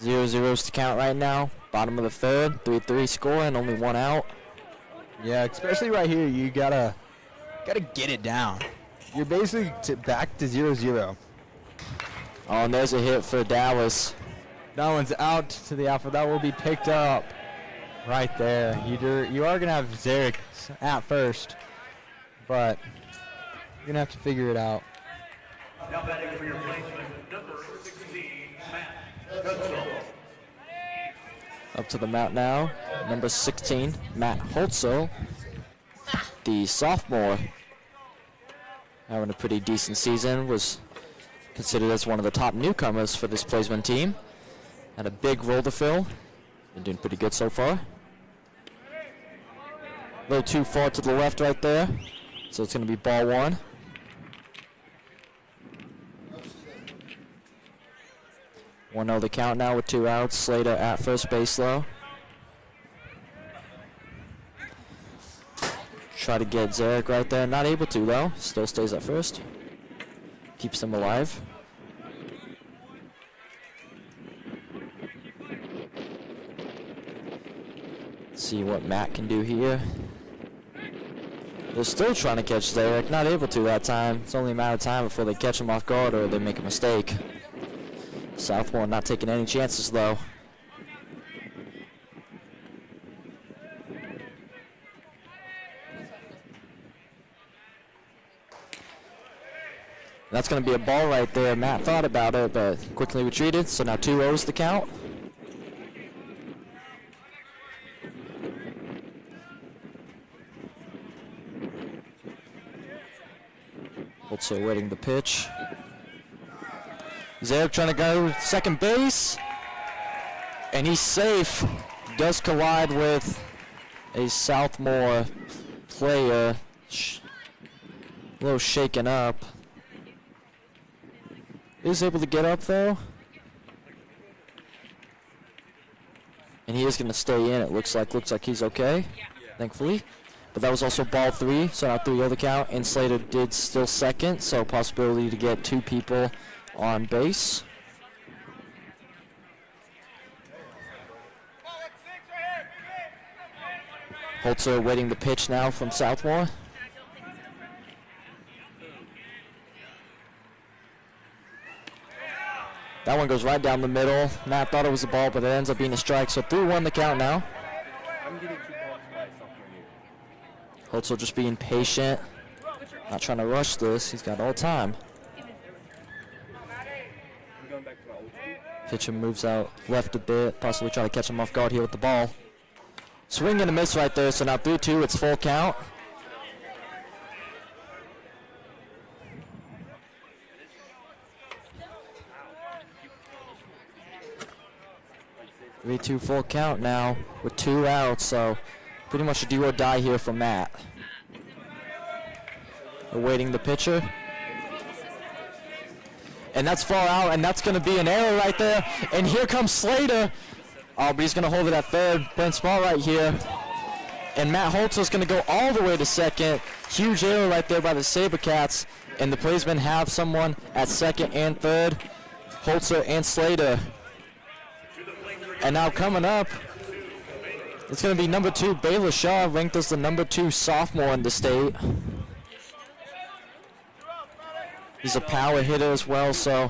0-0's to count right now. Bottom of the third. 3-3 score and only one out. Yeah, especially right here, you gotta get it down. You're basically back to 0-0. Oh, and there's a hit for Dallas. That one's out to the outfield. That will be picked up right there. You are gonna have Zarek at first, but you're gonna have to figure it out. Now batting for your Plainsmen, number 16, Matt Hutzel. Up to the mound now, number 16, Matt Holtzel, the sophomore, having a pretty decent season, was considered as one of the top newcomers for this Plainsmen team. Had a big role to fill, been doing pretty good so far. A little too far to the left right there, so it's going to be ball one. One the count now with 2 outs. Slater at first base though. Try to get Zarek right there. Not able to though. Still stays at first. Keeps him alive. See what Matt can do here. They're still trying to catch Zarek, not able to that time. It's only a matter of time before they catch him off guard or they make a mistake. Southmoore not taking any chances though. That's going to be a ball right there. Matt thought about it, but quickly retreated. So now 2-0's the count. Also waiting the pitch. Zarek trying to go second base. And he's safe. Does collide with a Southmoore player. A little shaken up. Is able to get up though. And he is going to stay in. It looks like he's okay, thankfully. But that was also ball 3, so now 3-0 the count. And Slater did still second, so possibility to get 2 people on base. Holzer waiting the pitch now from Southmoore. That one goes right down the middle. Matt thought it was a ball, but it ends up being a strike. So 3-1 the count now. Holtzel just being patient. Not trying to rush this. He's got all time. Pitcher moves out left a bit. Possibly try to catch him off guard here with the ball. Swing and a miss right there. So now 3-2. It's full count. Three-two full count now with 2 outs, so pretty much a do or die here for Matt. Awaiting the pitcher. And that's far out, and that's going to be an error right there. And here comes Slater. Oh, but he's going to hold it at third. Playing small right here. And Matt Holtzer's going to go all the way to second. Huge error right there by the SaberCats. And the Plainsmen have someone at second and third. Holtzer and Slater. And now coming up, it's going to be number 2, Baylor Shaw, ranked as the number 2 sophomore in the state. He's a power hitter as well, so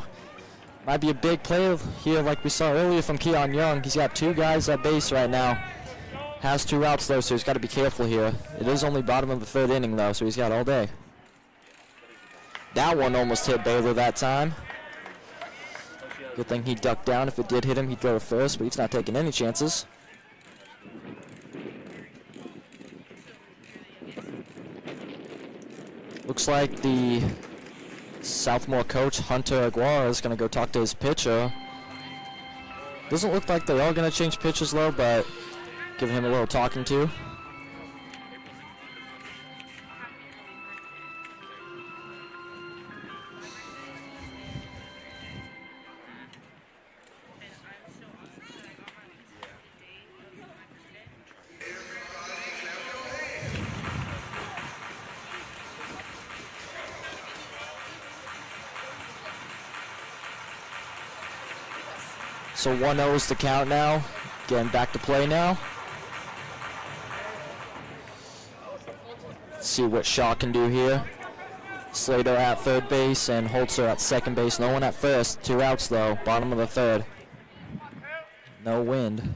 might be a big play here like we saw earlier from Keon Young. He's got 2 guys at base right now. Has 2 outs though, so he's got to be careful here. It is only bottom of the 3rd inning though, so he's got all day. That one almost hit Baylor that time. Good thing he ducked down. If it did hit him, he'd throw it first, but he's not taking any chances. Looks like the Southmoore coach, Hunter Aguirre, is going to go talk to his pitcher. Doesn't look like they are going to change pitches, though, but giving him a little talking to. So 1-0 is the count now. Getting back to play now. Let's see what Shaw can do here. Slater at third base and Holtzer at second base. No one at first. 2 outs though. Bottom of the 3rd. No wind.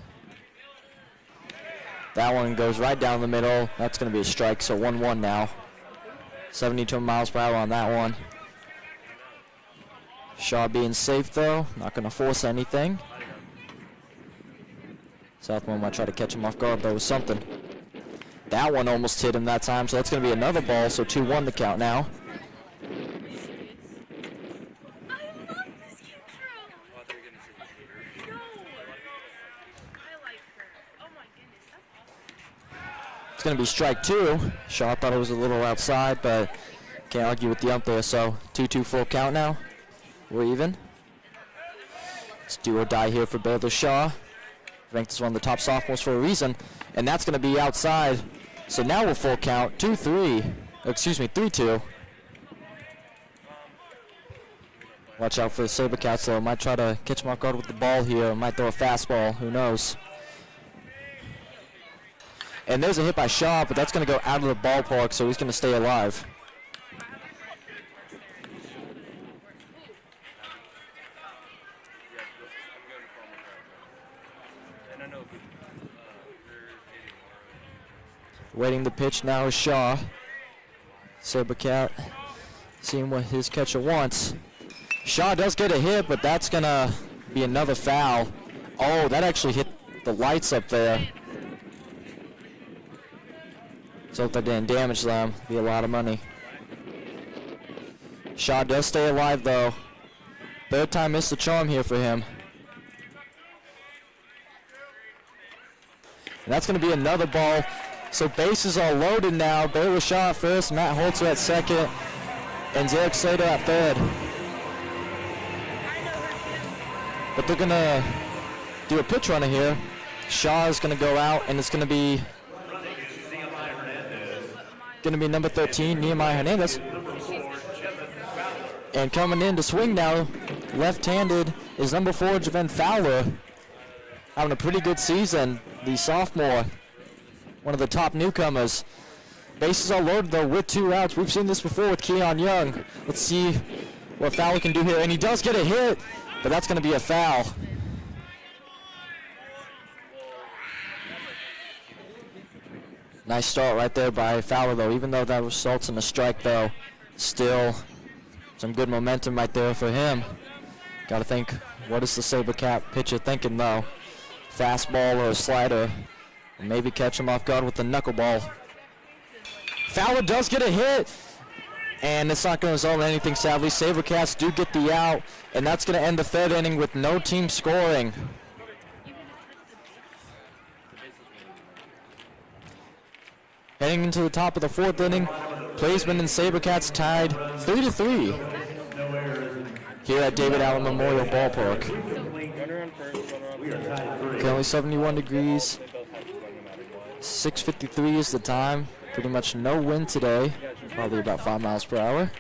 That one goes right down the middle. That's going to be a strike. So 1-1 now. 72 miles per hour on that one. Shaw being safe though. Not going to force anything. Southmoore might try to catch him off guard though with something. That one almost hit him that time, so that's going to be another ball, so 2-1 the count now. It's going to be strike 2. Shaw thought it was a little outside, but can't argue with the ump there, so 2-2 full count now. We're even. It's do or die here for Baylor Shaw. Ranked as one of the top sophomores for a reason. And that's going to be outside. So now we're full count. 2-3. Excuse me, 3-2. Watch out for the SaberCats though. Might try to catch him off guard with the ball here. Might throw a fastball. Who knows? And there's a hit by Shaw, but that's going to go out of the ballpark, so he's going to stay alive. Waiting the pitch now is Shaw. Sabercat seeing what his catcher wants. Shaw does get a hit, but that's going to be another foul. Oh, that actually hit the lights up there. So if that didn't damage them, it'd be a lot of money. Shaw does stay alive though. Third time missed the charm here for him. And that's going to be another ball. So bases are loaded now. Baylor Shaw at first, Matt Holzer at second, and Zarek Slater at third. But they're going to do a pitch runner here. Shaw is going to go out, and it's going to be number 13, Nehemiah Hernandez. And coming in to swing now, left-handed, is number 4, Javen Fowler. Having a pretty good season, the sophomore, one of the top newcomers. Bases are loaded though with 2 outs. We've seen this before with Keon Young. Let's see what Fowler can do here. And he does get a hit, but that's going to be a foul. Nice start right there by Fowler though. Even though that results in a strike though, still some good momentum right there for him. Got to think, what is the Sabercat pitcher thinking though? Fastball or a slider? Or maybe catch him off guard with the knuckleball. Fowler does get a hit, and it's not going to result in anything sadly. Sabercats do get the out, and that's going to end the 3rd inning with no team scoring. Heading into the top of the 4th inning, Plainsmen and Sabercats tied 3-3 here at David Allen Memorial Ballpark. Currently 71 degrees, 6:53 is the time. Pretty much no wind today, probably about 5 miles per hour.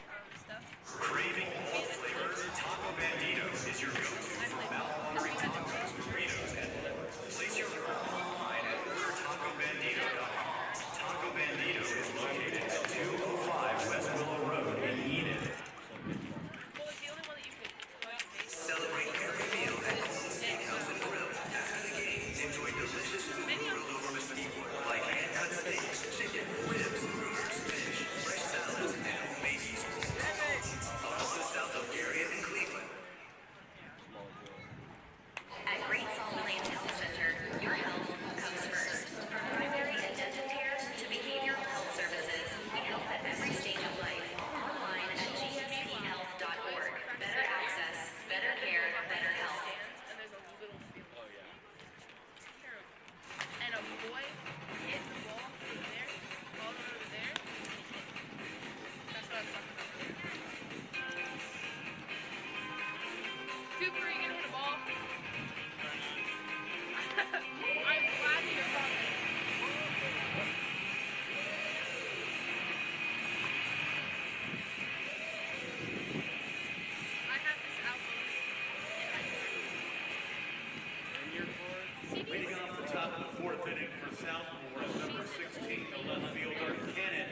Leading off the top of the 4th inning for Southmoore is number 16, the left fielder, Enid.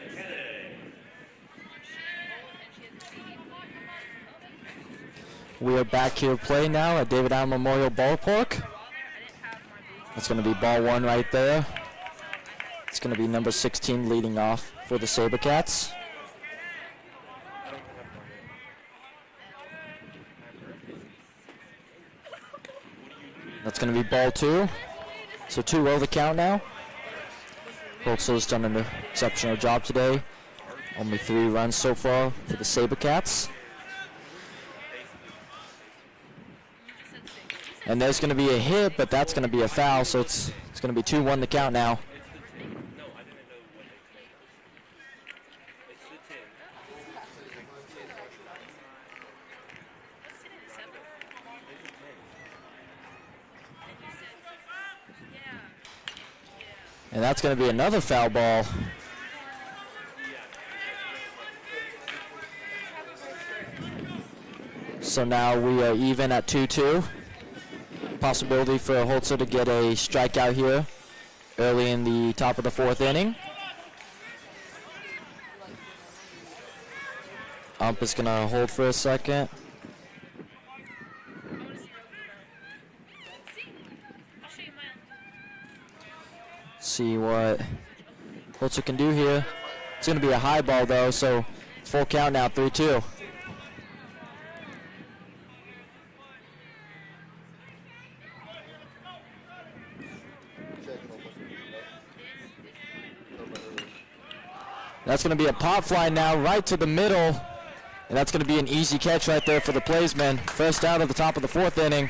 We are back here play now at David Allen Memorial Ballpark. That's going to be ball 1 right there. It's going to be number 16 leading off for the Sabercats. That's going to be ball 2. So 2-0 the count now. Holtzler's done an exceptional job today. Only 3 runs so far for the Sabercats. And there's going to be a hit, but that's going to be a foul, so it's going to be 2-1 the count now. And that's going to be another foul ball. So now we are even at 2-2. Possibility for Holzer to get a strikeout here early in the top of the 4th inning. Ump is going to hold for a second. See what Holzer can do here. It's going to be a high ball though, so full count now, 3-2. That's going to be a pop fly now right to the middle, and that's going to be an easy catch right there for the Plainsmen. First out of the top of the 4th inning.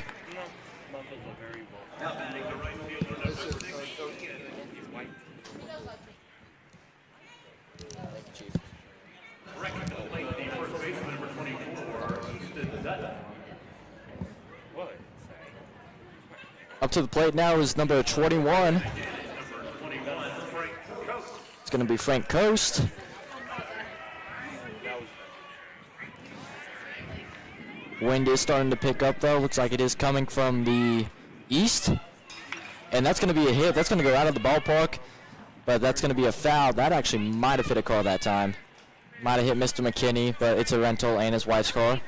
Up to the plate now is number 21. It's going to be Frank Coast. Wind is starting to pick up though. Looks like it is coming from the east. And that's going to be a hit. That's going to go out of the ballpark. But that's going to be a foul. That actually might have hit a car that time. Might have hit Mr. McKinney, but it's a rental and his wife's car.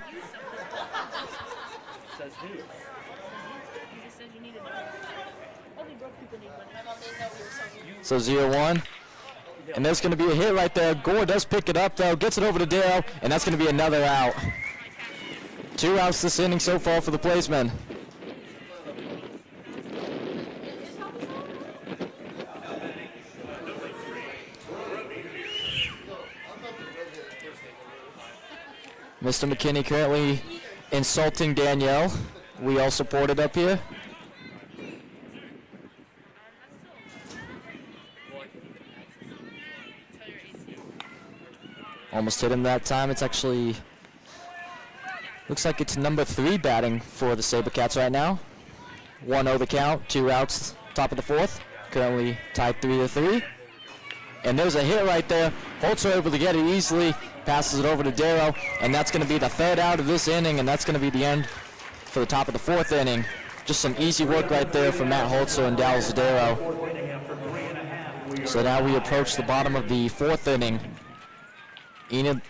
So 0-1. And there's going to be a hit right there. Gore does pick it up, though. Gets it over to Darrow, and that's going to be another out. 2 outs this inning so far for the Plainsmen. Mr. McKinney currently insulting Danielle. We all support it up here. Almost hit him that time. It's actually, looks like it's number 3 batting for the SaberCats right now. 1-0 the count, 2 outs, top of the 4th. Currently tied 3-3. And there's a hit right there. Holzer able to get it easily, passes it over to Darrow, and that's going to be the 3rd out of this inning, and that's going to be the end for the top of the 4th inning. Just some easy work right there from Matt Holzer and Dallas Darrow. So now we approach the bottom of the 4th inning. Enid.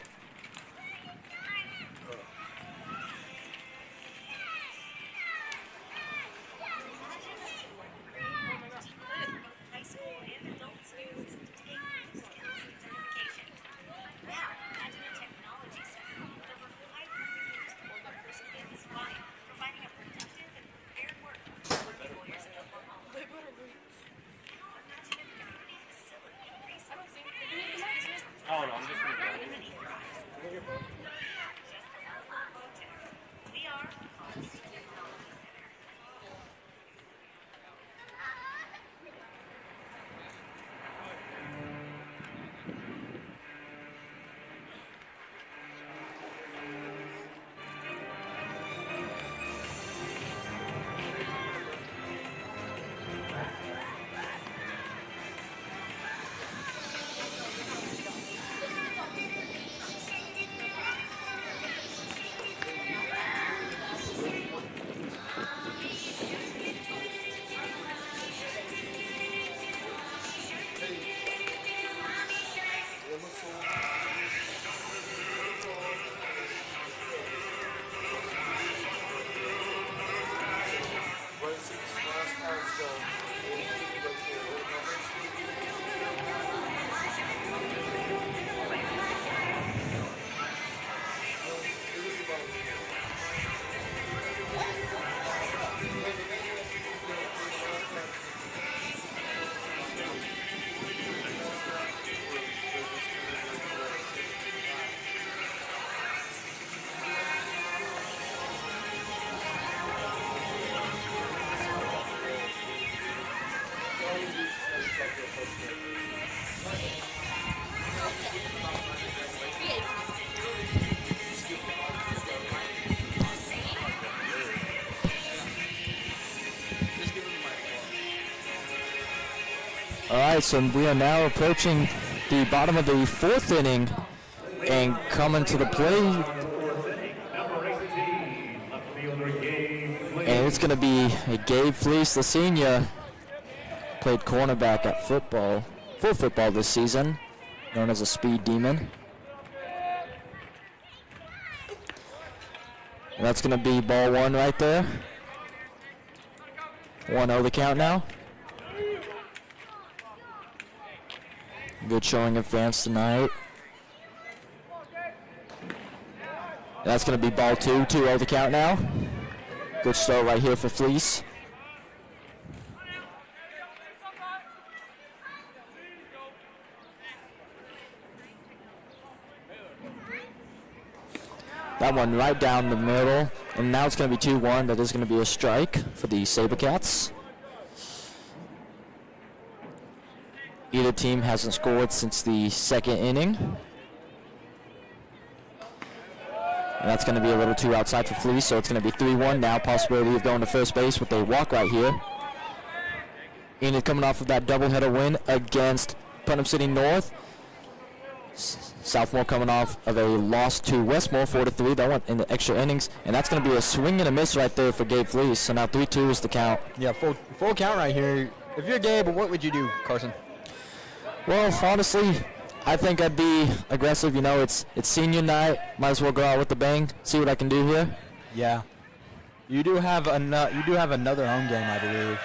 All right, so we are now approaching the bottom of the 4th inning and coming to the plate. And it's going to be Gabe Fleece, the senior, played cornerback at football, for football this season, known as a speed demon. And that's going to be ball 1 right there. 1-0 the count now. Good showing of fans tonight. That's going to be ball 2, 2-0 the count now. Good start right here for Fleece. That one right down the middle, and now it's going to be 2-1. That is going to be a strike for the SaberCats. Either team hasn't scored since the second inning. And that's going to be a little too outside for Fleece, so it's going to be 3-1 now. Possibility of going to first base with a walk right here. Enid coming off of that doubleheader win against Putnam City North. Southmoore coming off of a loss to Westmore 4-3. That went in the extra innings, and that's going to be a swing and a miss right there for Gabe Fleece. So now 3-2 is the count. Yeah, full count right here. If you're Gabe, what would you do, Carson? Well, honestly, I think I'd be aggressive. You know, it's senior night. Might as well go out with a bang. See what I can do here. Yeah. You do have another home game, I believe.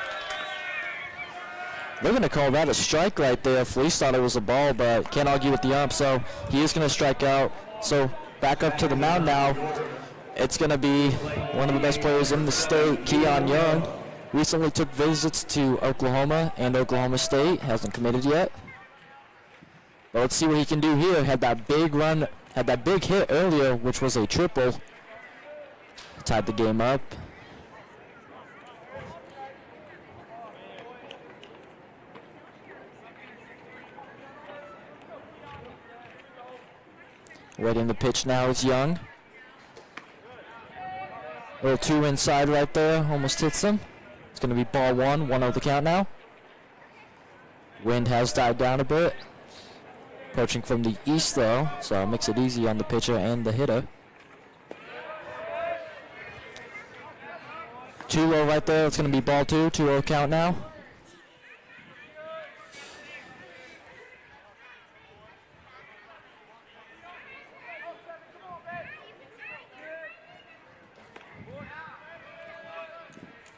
They're going to call that a strike right there. Fleece thought it was a ball, but can't argue with the ump, so he is going to strike out. So back up to the mound now. It's going to be one of the best players in the state, Keon Young. Recently took visits to Oklahoma and Oklahoma State. Hasn't committed yet. But let's see what he can do here. Had that big run, had that big hit earlier, which was a triple. Tied the game up. Waiting the pitch now is Young. Little 2 inside right there, almost hits him. It's going to be ball 1, 1-0 the count now. Wind has died down a bit. Approaching from the east though, so it makes it easy on the pitcher and the hitter. 2-0 right there, it's going to be ball 2, 2-0 count now.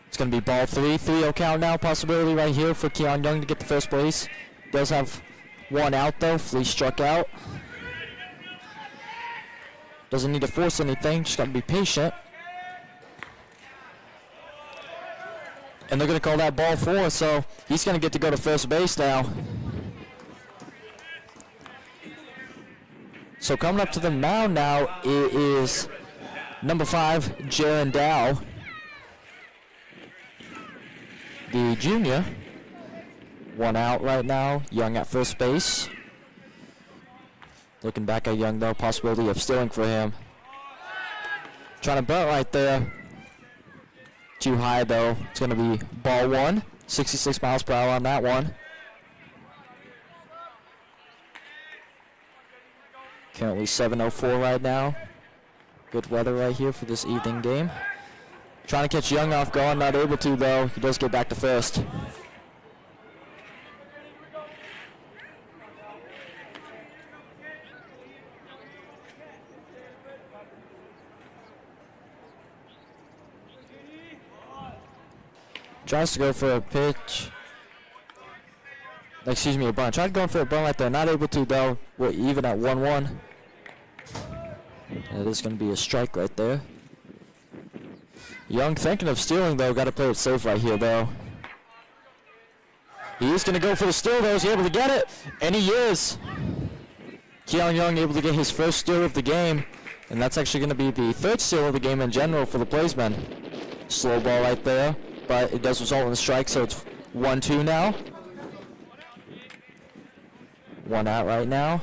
It's going to be ball 3, 3-0 count now. Possibility right here for Keon Young to get the first base. Does have 1 out though. Fleece struck out. Doesn't need to force anything, just got to be patient. And they're going to call that ball 4, so he's going to get to go to first base now. So coming up to the mound now, it is number 5, Jaron Dow, the junior. 1 out right now. Young at first base. Looking back at Young though, possibility of stealing for him. Trying to bunt right there. Too high though. It's going to be ball 1. 66 miles per hour on that one. Currently 7:04 right now. Good weather right here for this evening game. Trying to catch Young off guard, not able to though. He does get back to first. Tries to go for a pitch. Excuse me, a bunt. Tried going for a bunt right there. Not able to though. We're even at 1-1. It is going to be a strike right there. Young thinking of stealing though. Got to play it safe right here though. He is going to go for the steal though. Is he able to get it? And he is. Keon Young able to get his first steal of the game. And that's actually going to be the 3rd steal of the game in general for the Plainsmen. Slow ball right there. But it does result in a strike, so it's 1-2 now. 1 out right now.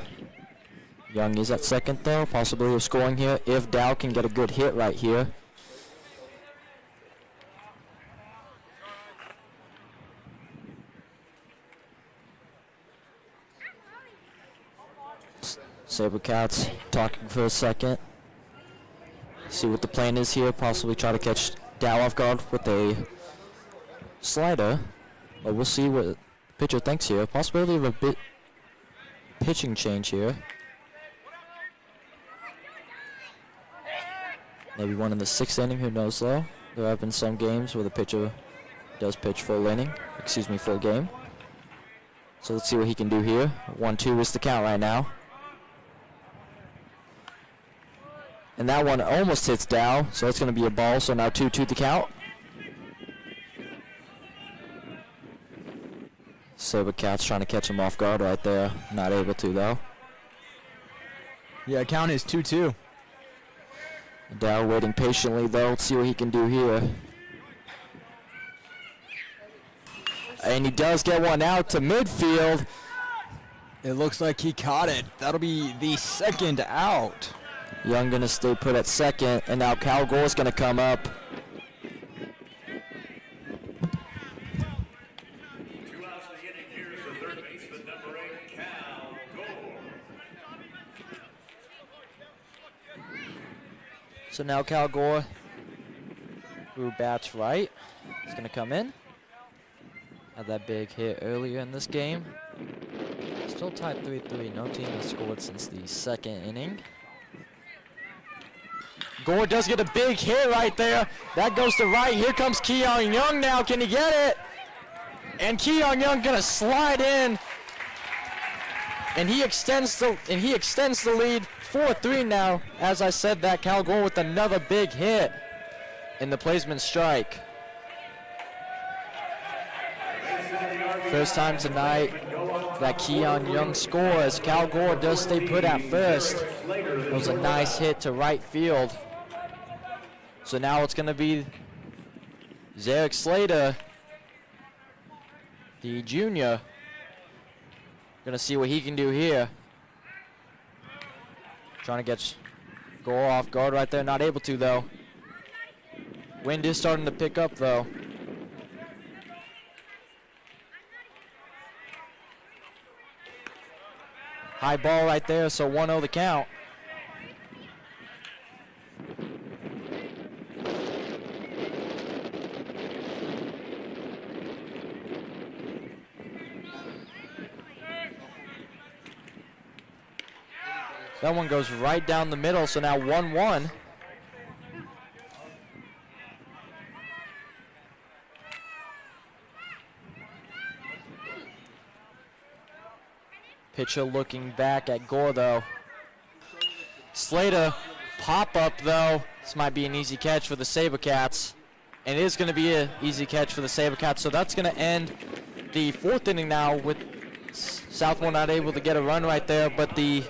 Young is at second though. Possibility of scoring here if Dow can get a good hit right here. SaberCats talking for a second. See what the plan is here. Possibly try to catch Dow off guard with a slider, but we'll see what pitcher thinks here. Possibility of a bit pitching change here. Maybe one in the 6th inning, who knows though. There have been some games where the pitcher does pitch full game. So let's see what he can do here. 1-2 is the count right now. And that one almost hits Dow, so it's going to be a ball. So now 2-2 the count. SaberCats trying to catch him off guard right there. Not able to though. Yeah, count is 2-2. Dow waiting patiently though. Let's see what he can do here. And he does get one out to midfield. It looks like he caught it. That'll be the 2nd out. Young gonna stay put at 2nd, and now Cal Gore's gonna come up. So now Cal Gore, who bats right, is going to come in. Had that big hit earlier in this game. Still tied 3-3. No team has scored since the 2nd inning. Gore does get a big hit right there. That goes to right. Here comes Keon Young now. Can he get it? And Keon Young going to slide in. And he extends the lead. 4-3 now. As I said that, Cal Gore with another big hit in the Plainsmen strike. First time tonight that Keon Young scores. Cal Gore does stay put at first. It was a nice hit to right field. So now it's going to be Zarek Slater, the junior. Going to see what he can do here. Trying to get Gore off guard right there. Not able to, though. Wind is starting to pick up, though. High ball right there, so 1-0 the count. That one goes right down the middle, so now 1-1. Pitcher looking back at Gore, though. Slater, pop up, though. This might be an easy catch for the SaberCats. And it is going to be an easy catch for the SaberCats. So that's going to end the 4th inning now with Southmoore not able to get a run right there. But the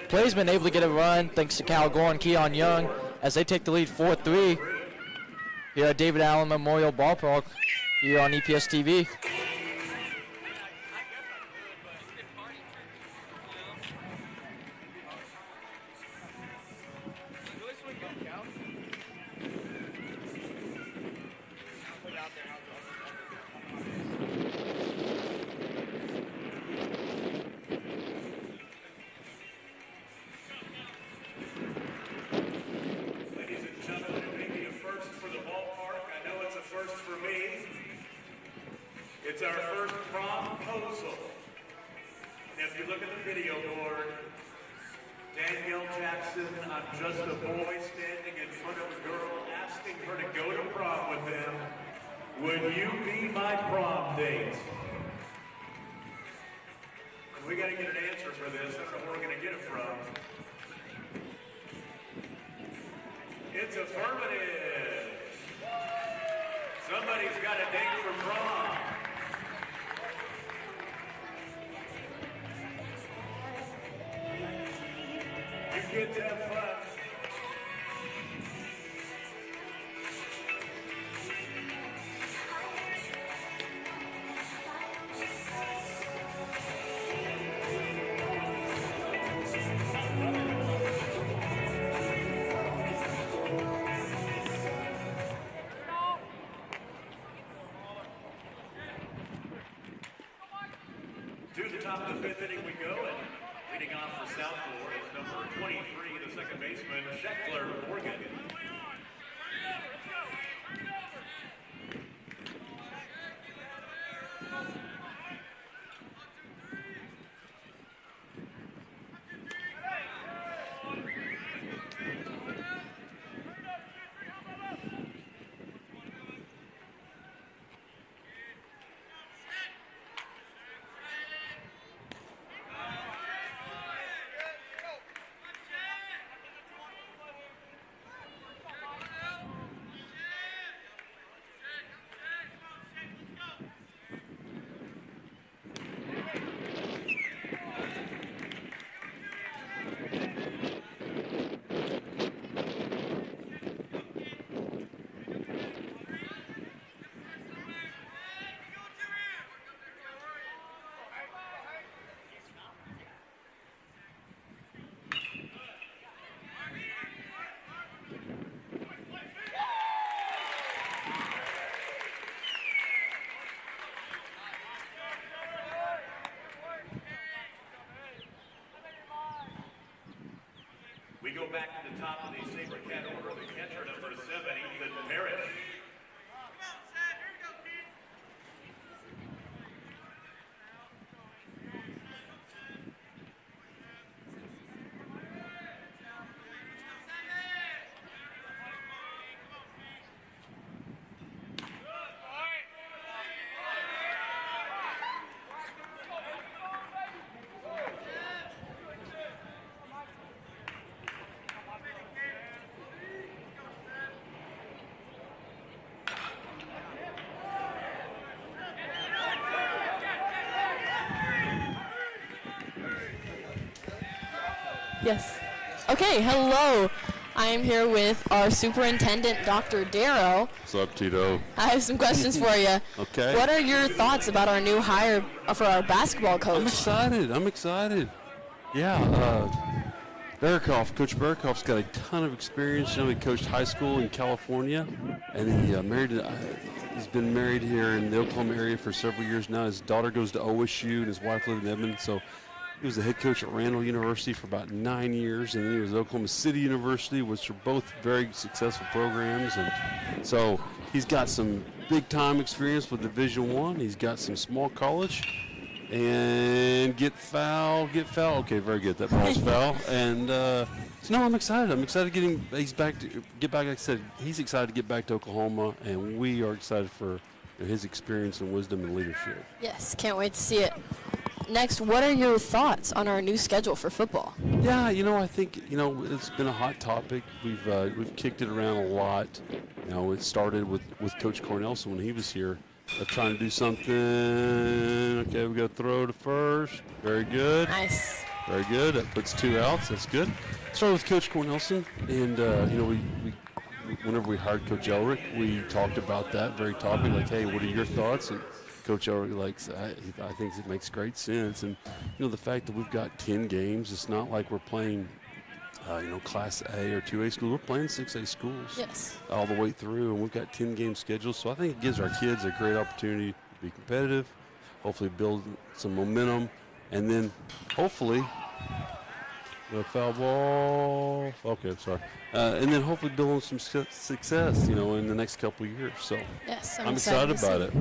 Plainsmen able to get a run thanks to Cal Gore and Keon Young as they take the lead 4-3 here at David Allen Memorial Ballpark here on EPS TV. It's our first promposal. And if you look at the video board, Danielle Jackson, I'm just a boy standing in front of a girl asking her to go to prom with them. Would you be my prom date? And we got to get an answer for this. I don't know where we're going to get it from. It's affirmative. Somebody's got a date for prom. You get to have fun. To the top of the 5th inning we go, and leading off for Southmoore is number 23, the second baseman, Sheckler Morgan. We go back to the top of the Sacred Cat order, the catcher number 7, Ethan Parrish. Yes. Okay, hello. I am here with our superintendent, Dr. Darrow. What's up, Tito? I have some questions for you. Okay. What are your thoughts about our new hire for our basketball coach? I'm excited. Yeah, Coach Barikoff's got a ton of experience. You know, he coached high school in California, and he's been married here in the Oklahoma area for several years now. His daughter goes to OSU, and his wife lives in Edmond, so he was the head coach at Randall University for about 9 years, and then he was at Oklahoma City University, which are both very successful programs. And so he's got some big-time experience with Division I. He's got some small college. And get foul. Okay, very good. That ball's foul. And so no, I'm excited. I'm excited to get back. Like I said, he's excited to get back to Oklahoma, and we are excited for his experience and wisdom and leadership. Yes, can't wait to see it. Next, what are your thoughts on our new schedule for football? Yeah, I think it's been a hot topic. We've kicked it around a lot. It started with Coach Cornelson when he was here, trying to do something. Okay, we got to throw to first. Very good. Nice. Very good. That puts 2 outs. That's good. Started with Coach Cornelson, and we whenever we hired Coach Elric, we talked about that very topic. Like, hey, what are your thoughts? And Coach Elric, I think it makes great sense. And, the fact that we've got 10 games, it's not like we're playing, Class A or 2A schools. We're playing 6A schools. Yes. All the way through, and we've got 10-game schedules. So I think it gives our kids a great opportunity to be competitive, hopefully build some momentum, and then hopefully the foul ball. Okay, sorry. And then hopefully build on some success, in the next couple of years. So yes, I'm excited about it.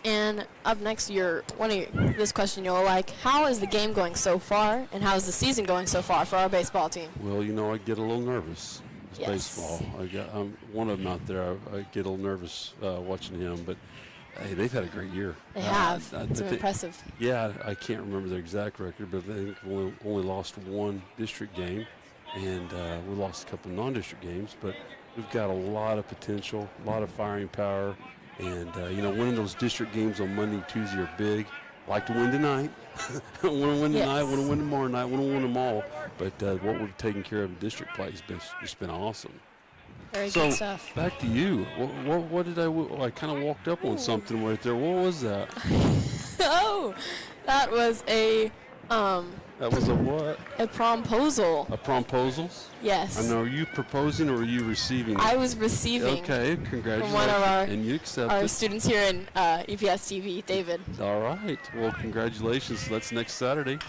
And up next, this question you'll like. How is the game going so far, and how is the season going so far for our baseball team? Well, I get a little nervous. It's yes. baseball. I'm one of them out there. I get a little nervous watching him, but hey, they've had a great year. They have. It's impressive. Yeah, I can't remember their exact record, but I think we only lost 1 district game, and we lost a couple non-district games. But we've got a lot of potential, a lot of firing power. And, winning those district games on Monday and Tuesday are big. Like to win tonight. Want to win tonight, want to win tomorrow night, want to win them all. But what we've taken care of in district play has just been awesome. Very good stuff. Back to you. What did I kind of walked up on something right there. What was that? Oh, that was a That was a what? A promposal. A promposal? Yes. I know. Are you proposing or are you receiving? I was receiving. Okay, congratulations. From one of and you accept our it. students here in EPS TV, David. All right. Well, congratulations. That's next Saturday.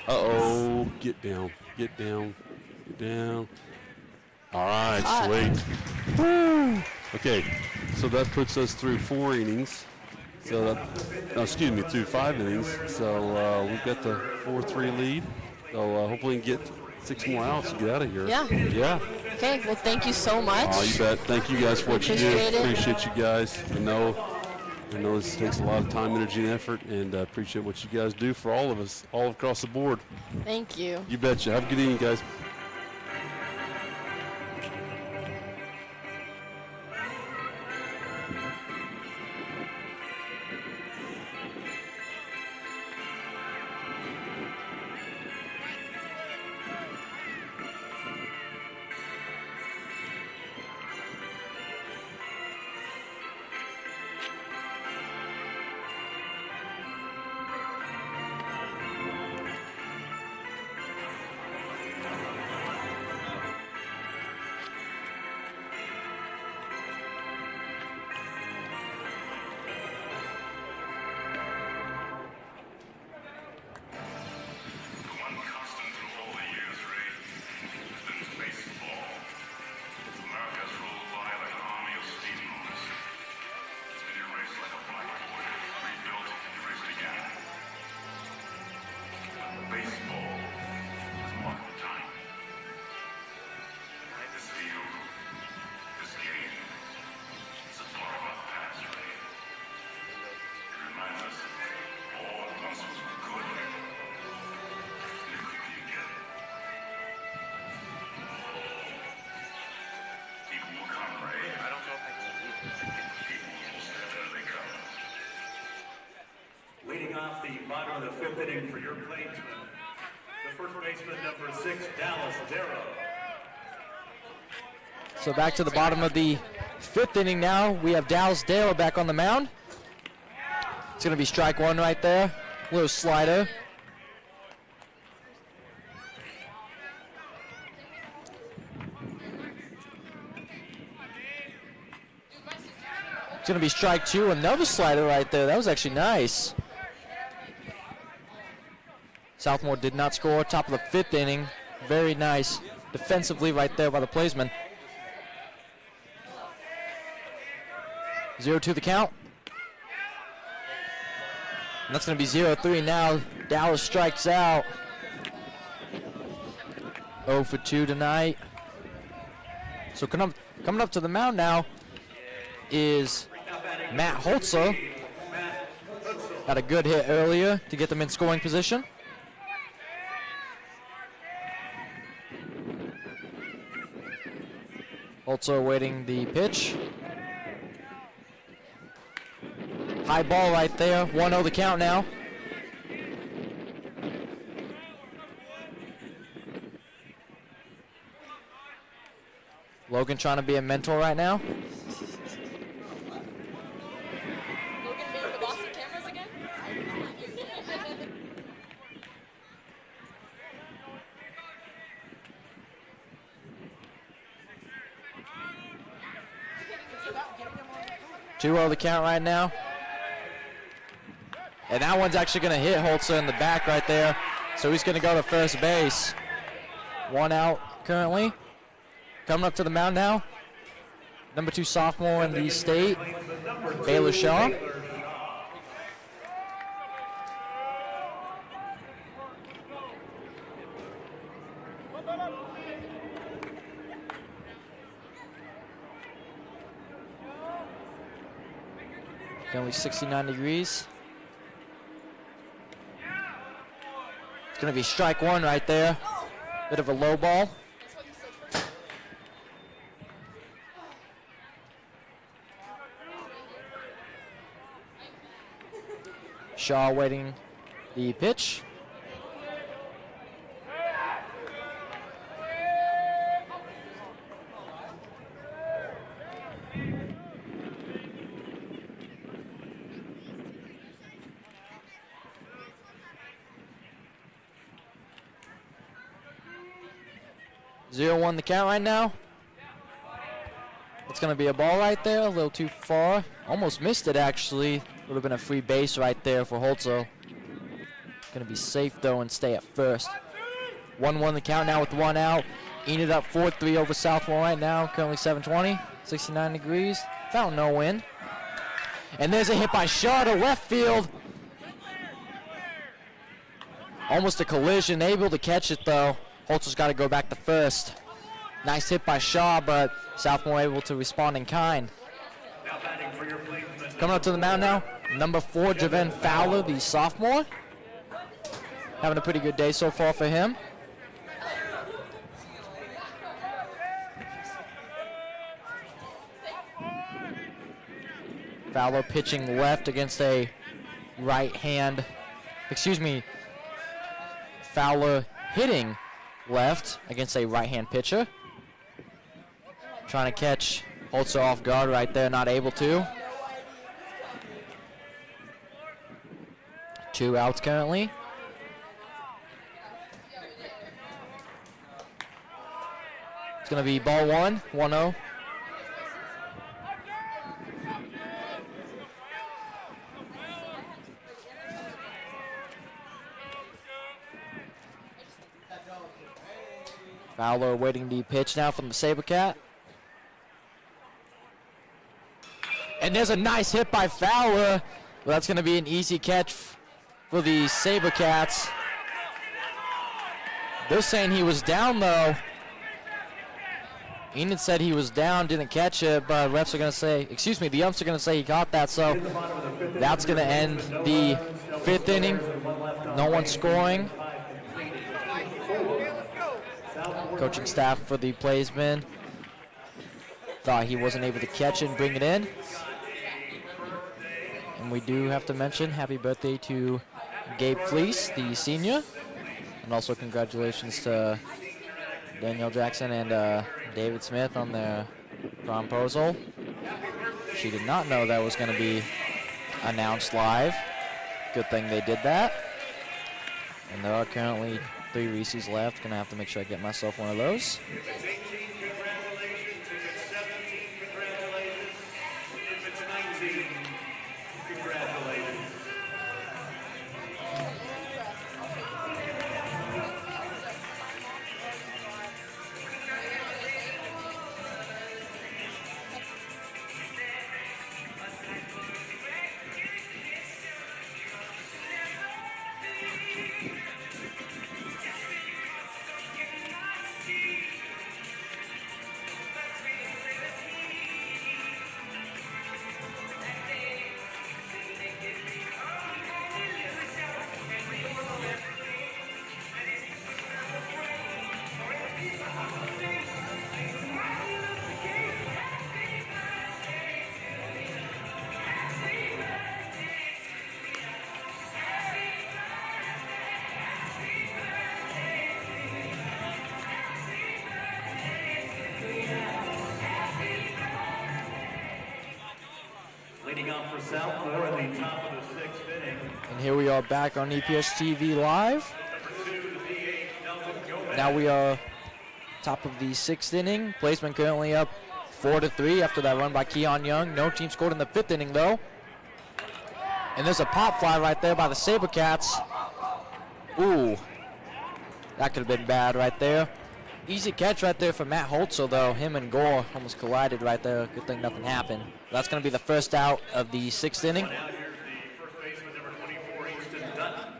Uh-oh. Get down. Get down. Get down. All right. Hot. Sweet. Woo. Okay. So that puts us through 4 innings. So, through 5 innings. So we've got the 4-3 lead. So hopefully we can get 6 more outs and get out of here. Yeah. Yeah. Okay. Well, thank you so much. Oh, you bet. Thank you guys for what you do. Appreciate it. Appreciate you guys. I know this takes a lot of time, energy, and effort, and appreciate what you guys do for all of us, all across the board. Thank you. You betcha. Have a good evening, guys. inning for your Plainsmen. The first baseman, number 6, Dallas Darrow. So back to the bottom of the 5th inning now. We have Dallas Darrow back on the mound. It's going to be strike 1 right there. Little slider. It's going to be strike 2, another slider right there. That was actually nice. Southmoore did not score. Top of the 5th inning. Very nice defensively right there by the Plainsmen. 0-2 the count. And that's going to be 0-3 now. Dallas strikes out. 0 for 2 tonight. So coming up to the mound now is Matt Holzer. Got a good hit earlier to get them in scoring position. Holzer awaiting the pitch. High ball right there. 1-0 the count now. Logan trying to be a mentor right now. Logan being the boss of cameras again? 2-0 the count right now. And that one's actually going to hit Holzer in the back right there. So he's going to go to first base. 1 out currently. Coming up to the mound now. Number 2 sophomore in the state, Baylor Shaw. Only 69 degrees. It's going to be strike 1 right there. Bit of a low ball. Shaw waiting the pitch. Zero 1 the count right now. It's going to be a ball right there, a little too far. Almost missed it actually. Would have been a free base right there for Holzer. Going to be safe though and stay at first. 1-1 the count now with 1 out. Enid up 4-3 over Southmoore right now. Currently 7:20, 69 degrees. Found no wind. And there's a hit by Shaw to left field. Almost a collision, able to catch it though. Holzer's got to go back to first. Nice hit by Shaw, but Southmoore able to respond in kind. Coming up to the mound now, number 4, Javen Fowler, the sophomore. Having a pretty good day so far for him. Fowler pitching left against a Fowler hitting left against a right-hand pitcher. Trying to catch Holzer off guard right there, not able to. 2 outs currently. It's going to be ball 1, 1-0. Fowler awaiting the pitch now from the Sabercat. And there's a nice hit by Fowler. Well, that's going to be an easy catch for the Sabercats. They're saying he was down though. Enid said he was down, didn't catch it, but refs are going to say, the umps are going to say he caught that, so that's going to end the 5th inning. No one scoring. Coaching staff for the Plainsmen thought he wasn't able to catch it and bring it in. And we do have to mention happy birthday to Gabe Fleece, the senior. And also congratulations to Danielle Jackson and David Smith on their promposal. She did not know that was going to be announced live. Good thing they did that. And there are currently 3 Reese's left. Gonna have to make sure I get myself one of those. If it's 18, congratulations. If it's 17, congratulations. If it's 19, congratulations. Leading off for Southmoore in the top of the 6th inning. And here we are back on EPS TV Live. Now we are top of the 6th inning. Plainsmen currently up 4-3 after that run by Keon Young. No team scored in the 5th inning though. And there's a pop fly right there by the SaberCats. Ooh, that could have been bad right there. Easy catch right there for Matt Holtzel though. Him and Gore almost collided right there. Good thing nothing happened. That's going to be the first out of the 6th inning. Now here's the first baseman, number 24, Easton Dutton.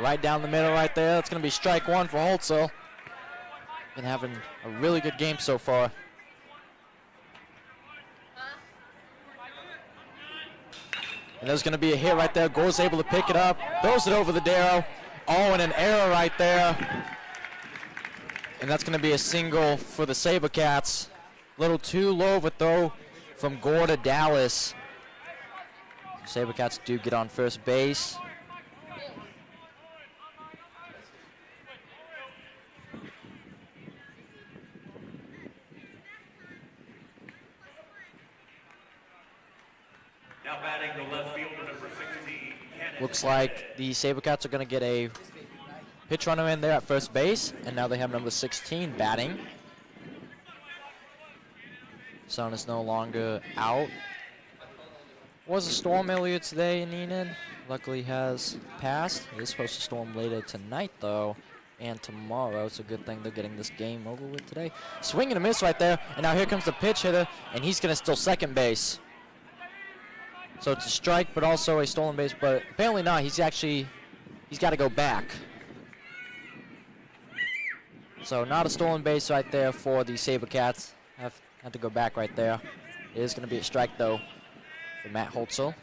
Right down the middle right there. That's going to be strike 1 for Holtzel. Been having a really good game so far. And there's going to be a hit right there. Gore's able to pick it up. Throws it over the Darrow. Oh, and an error right there. And that's going to be a single for the SaberCats. A little too low of a throw from Gore to Dallas. SaberCats do get on first base. Now batting the left fielder, number 16, Kennedy. Looks like the SaberCats are going to get a pitch runner in there at first base, and now they have number 16 batting. Sun is no longer out. Was a storm earlier today in Enid. Luckily has passed. It is supposed to storm later tonight, though, and tomorrow. It's a good thing they're getting this game over with today. Swing and a miss right there, and now here comes the pitch hitter, and he's going to steal second base. So it's a strike, but also a stolen base, but apparently not. He's got to go back. So not a stolen base right there for the SaberCats. Have to go back right there. It is going to be a strike, though, for Matt Holtzel.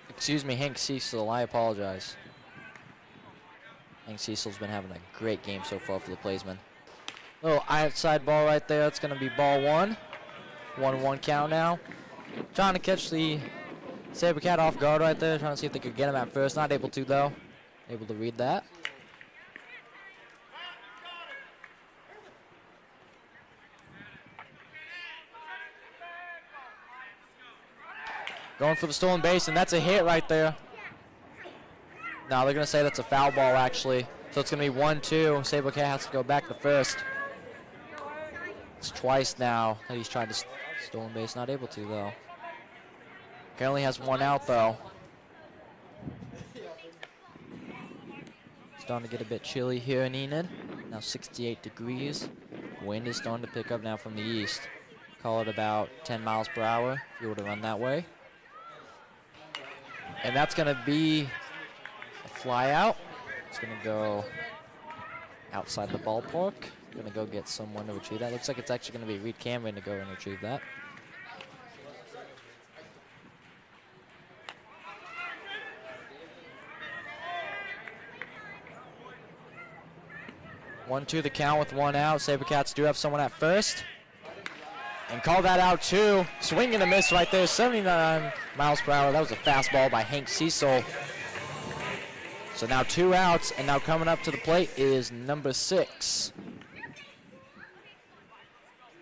Excuse me, Hank Cecil, I apologize. Hank Cecil's been having a great game so far for the Plainsmen. Little outside ball right there. It's going to be ball 1. 1-1 count now. Trying to catch the SaberCat off guard right there. Trying to see if they could get him at first. Not able to, though. Able to read that. Going for the stolen base, and that's a hit right there. No, they're going to say that's a foul ball, actually. So it's going to be 1-2. SaberCat has to go back to first. It's twice now that he's tried to stolen base. Not able to, though. Currently has 1 out, though. Starting to get a bit chilly here in Enid. Now 68 degrees. Wind is starting to pick up now from the east. Call it about 10 miles per hour if you were to run that way. And that's going to be a fly out. It's going to go outside the ballpark. Going to go get someone to retrieve that. Looks like it's actually going to be Reed Cameron to go and retrieve that. 1-2 the count with 1 out. SaberCats do have someone at first. And call that out too. Swing and a miss right there, 79 miles per hour. That was a fastball by Hank Cecil. So now 2 outs, and now coming up to the plate is number 6.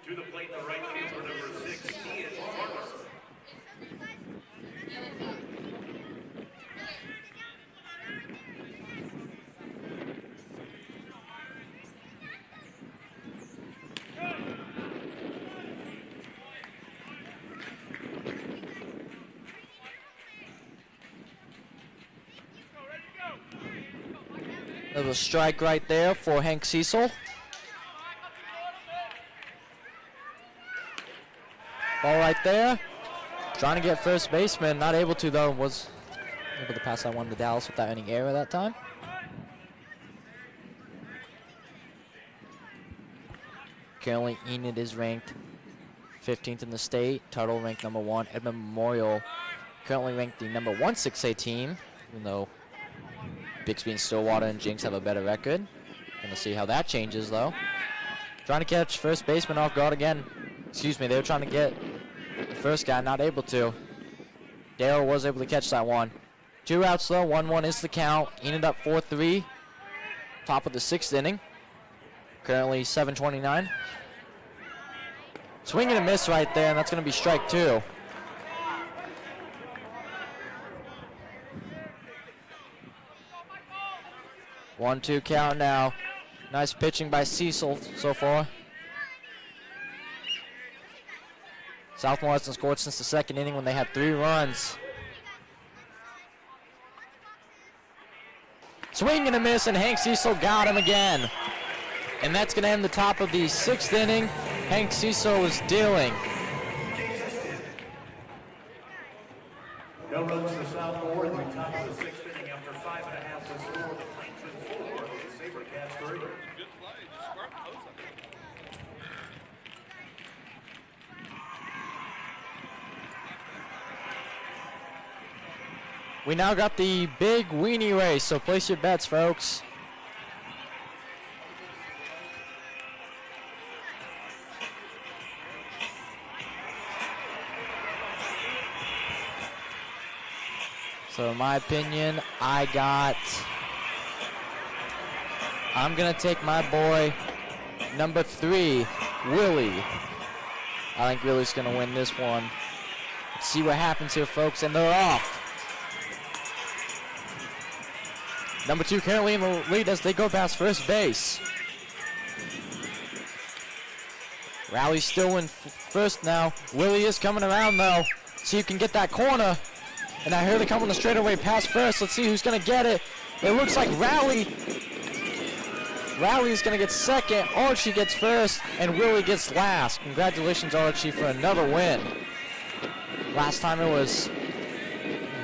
To the plate, the right fielder, number 6, Enid. There's a strike right there for Hank Cecil. Ball right there. Trying to get first baseman. Not able to, though. Was able to pass that one to Dallas without any error that time. Currently, Enid is ranked 15th in the state. Tuttle ranked number 1. Edmond Memorial currently ranked the number 1 6A team, even though Bixby and Stillwater and Jinx have a better record. Gonna see how that changes, though. Trying to catch first baseman off guard again. Excuse me, they were trying to get the first guy, not able to. Dale was able to catch that one. 2 outs, though. 1-1 is the count. Enid up 4-3. Top of the 6th inning. Currently 7:29. Swing and a miss right there, and that's going to be strike 2. One-two count now. Nice pitching by Cecil so far. Southmoore hasn't scored since the 2nd inning when they had 3 runs. Swing and a miss, and Hank Cecil got him again. And that's going to end the top of the 6th inning. Hank Cecil was dealing. No runs for Southmoore in the top of the 6th inning after 5.5 to score. The Plainsmen 4, the SaberCats 3. We now got the big weenie race, so place your bets, folks. So in my opinion, I'm gonna take my boy, number 3, Willie. I think Willie's gonna win this one. Let's see what happens here, folks, and they're off. Number 2 currently in the lead as they go past first base. Rowley's still in first now. Willie is coming around, though. See who can get that corner. And I hear they come on the straightaway past first. Let's see who's going to get it. It looks like Rowley's going to get second. Archie gets first, and Willie gets last. Congratulations, Archie, for another win. Last time it was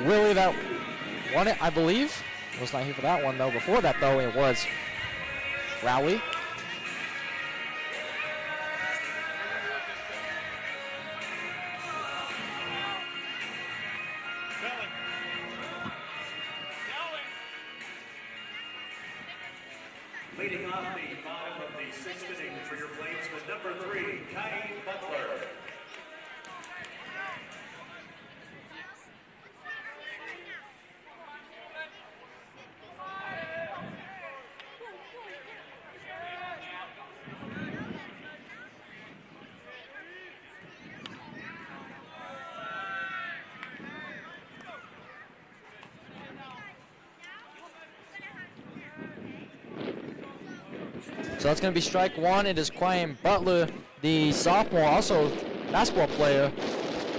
Willie that won it, I believe. I was not here for that one, though. Before that, though, it was Rowley. Leading off the bottom of the 6th inning for your Plainsmen, number 3, Kai Butler. So that's going to be strike 1. It is Quine Butler, the sophomore, also basketball player,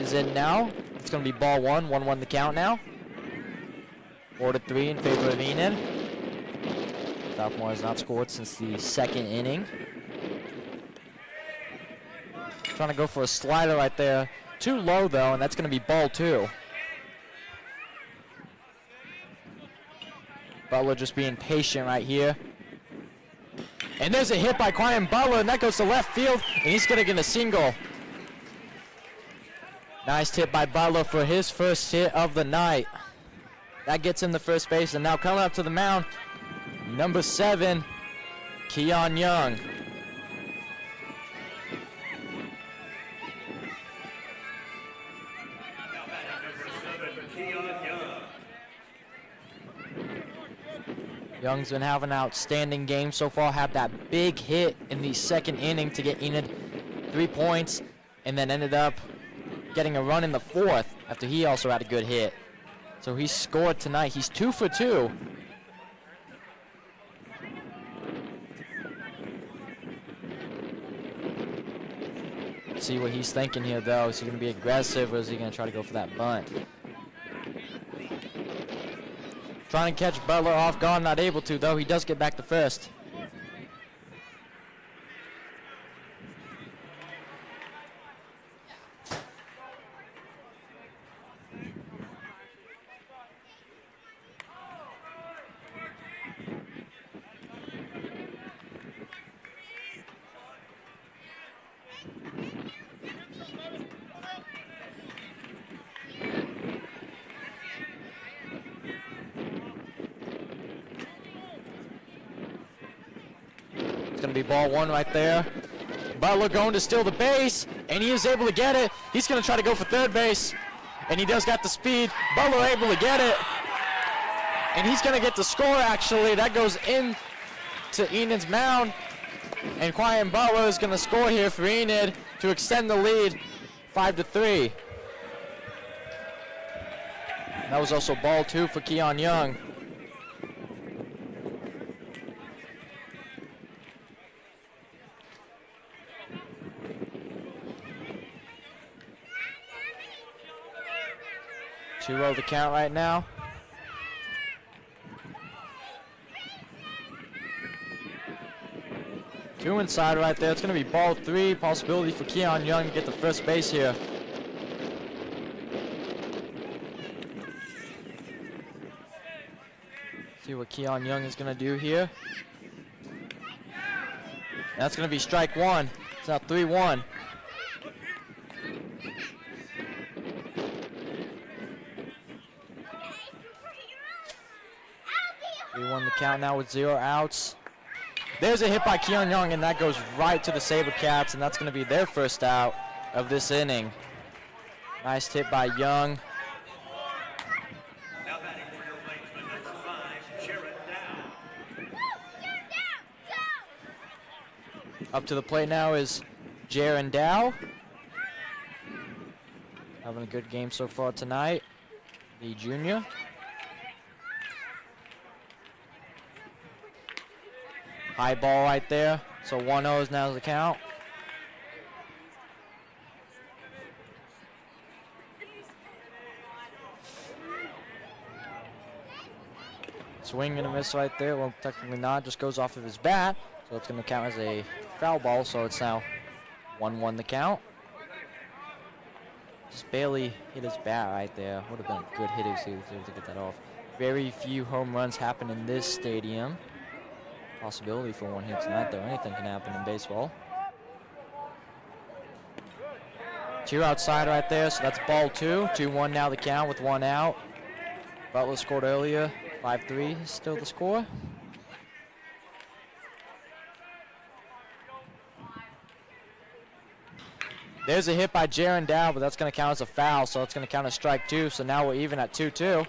is in now. It's going to be ball 1, 1-1 the count now. 4-3 in favor of Enid. Sophomore has not scored since the 2nd inning. Trying to go for a slider right there. Too low, though, and that's going to be ball 2. Butler just being patient right here. And there's a hit by Quine Butler, and that goes to left field, and he's going to get a single. Nice hit by Butler for his first hit of the night. That gets him to first base, and now coming up to the mound, number 7, Keon Young. Young's been having an outstanding game so far. Had that big hit in the second inning to get Enid 3 points, and then ended up getting a run in the fourth after he also had a good hit. So he scored tonight. He's 2 for 2. See what he's thinking here, though. Is he going to be aggressive, or is he going to try to go for that bunt? Trying to catch Butler off guard, not able to, though. He does get back to first. It's going to be ball one right there. Butler going to steal the base, and he is able to get it. He's going to try to go for third base, and he does got the speed. Butler able to get it, and he's going to get the score, actually. That goes in to Enid's mound, and Quyan Butler is going to score here for Enid to extend the lead 5-3. That was also ball two for Keon Young. Two-0 the count right now. Two inside right there. It's going to be ball three. Possibility for Keon Young to get the first base here. See what Keon Young is going to do here. That's going to be strike one. It's now 3-1. We won the count now with 0 outs. There's a hit by Keon Young, and that goes right to the SaberCats, and that's going to be their first out of this inning. Nice hit by Young. Now batting for your Plainsman, number 5, Jared Dow. Up to the plate now is Jaron Dow. Having a good game so far tonight. The junior. High ball right there. So 1-0 is now the count. Swing and a miss right there. Well, technically not. Just goes off of his bat. So it's going to count as a foul ball. So it's now 1-1 the count. Just barely hit his bat right there. Would have been a good hit if he was able to get that off. Very few home runs happen in this stadium. Possibility for one hit tonight, though. Anything can happen in baseball. Two outside right there, so that's ball two. 2-1 now the count with 1 out. Butler scored earlier. 5-3 is still the score. There's a hit by Jaron Dow, but that's going to count as a foul, so it's going to count as strike two. So now we're even at 2-2.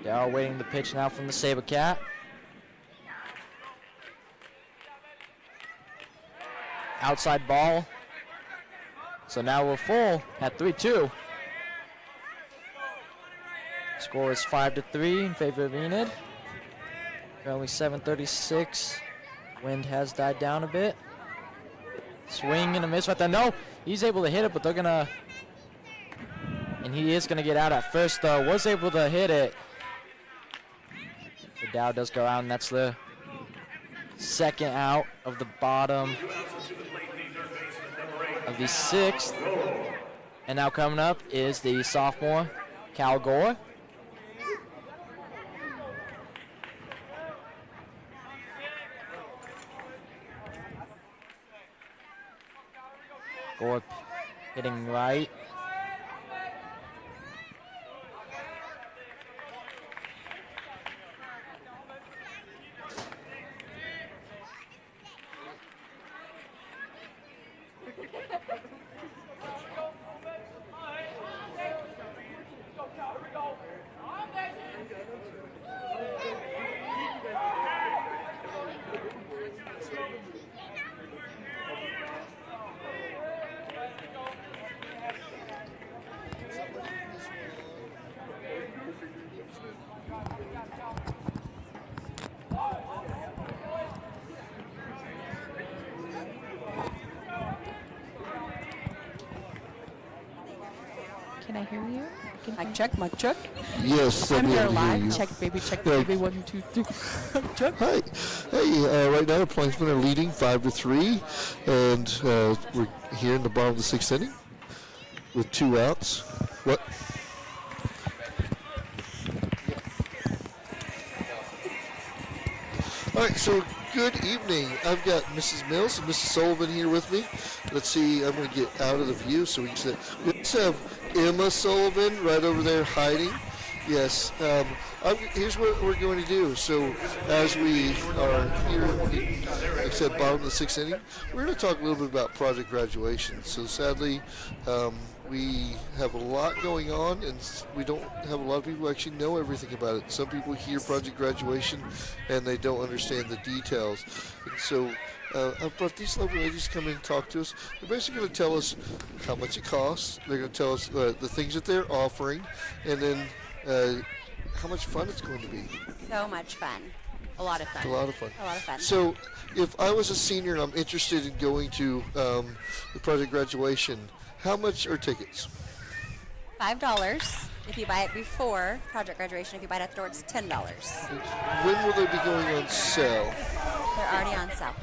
Dow waiting the pitch now from the SaberCat. Outside ball. So now we're full at 3-2. Score is 5-3 in favor of Enid. Currently 7:36. Wind has died down a bit. Swing and a miss right there. No, he's able to hit it, but they're gonna, and he is gonna get out at first though. Was able to hit it. So Dow does go out, and that's the second out of the bottom of the 6th. And now coming up is the sophomore, Cal Gore. Gore Hitting right. Can I hear you? Mic check, mic check. Yes, I'm I'll be here able to hear live. you. Check Yeah. baby, 1, 2, 3. Mic check. Hi. Hey, right now the Plainsmen are leading 5-3, and we're here in the bottom of the 6th inning with 2 outs. What? All right, so good evening. I've got Mrs. Mills and Mrs. Sullivan here with me. Let's see, I'm going to get out of the view so we can see. Let's have Emma Sullivan right over there hiding. Yes. Here's what we're going to do. So as we are here, like I said, bottom of the 6th inning, we're going to talk a little bit about project graduation. So sadly, we have a lot going on, and we don't have a lot of people who actually know everything about it. Some people hear project graduation, and they don't understand the details. And so I've brought these lovely ladies to come in and talk to us. They're basically going to tell us how much it costs. They're going to tell us the things that they're offering, and then how much fun it's going to be. So much fun. A lot of fun. A lot of fun. A lot of fun. So if I was a senior and I'm interested in going to the project graduation, how much are tickets? $5 if you buy it before project graduation. If you buy it afterwards, $10. When will they be going on sale? They're already on sale.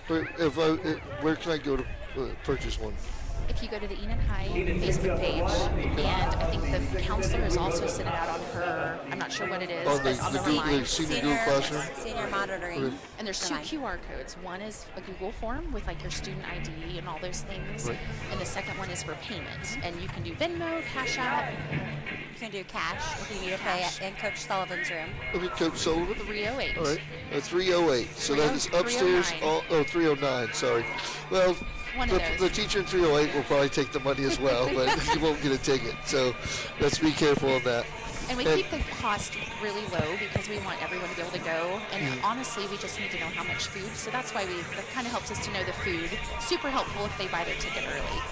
Where can I go to purchase one? If you go to the Enid High Facebook page, and I think the counselor has also sent it out on her, I'm not sure what it is, On but on the Google, remind. senior Google Classroom? Senior monitoring. Okay. And there's 2 QR codes. One is a Google form with like your student ID and all those things. Right. And the second one is for payment. And you can do Venmo, Cash App. You can do cash if you need to pay in Coach Sullivan's room. Okay, Coach Sullivan. 308. All right, 308. So that is upstairs. 309. Sorry. Well, One of those. the teacher in 308 will probably take the money as well, but he won't get a ticket. So let's be careful on that. And we keep the cost really low because we want everyone to be able to go. And honestly, we just need to know how much food. So that's why that kind of helps us to know the food. Super helpful if they buy their ticket early.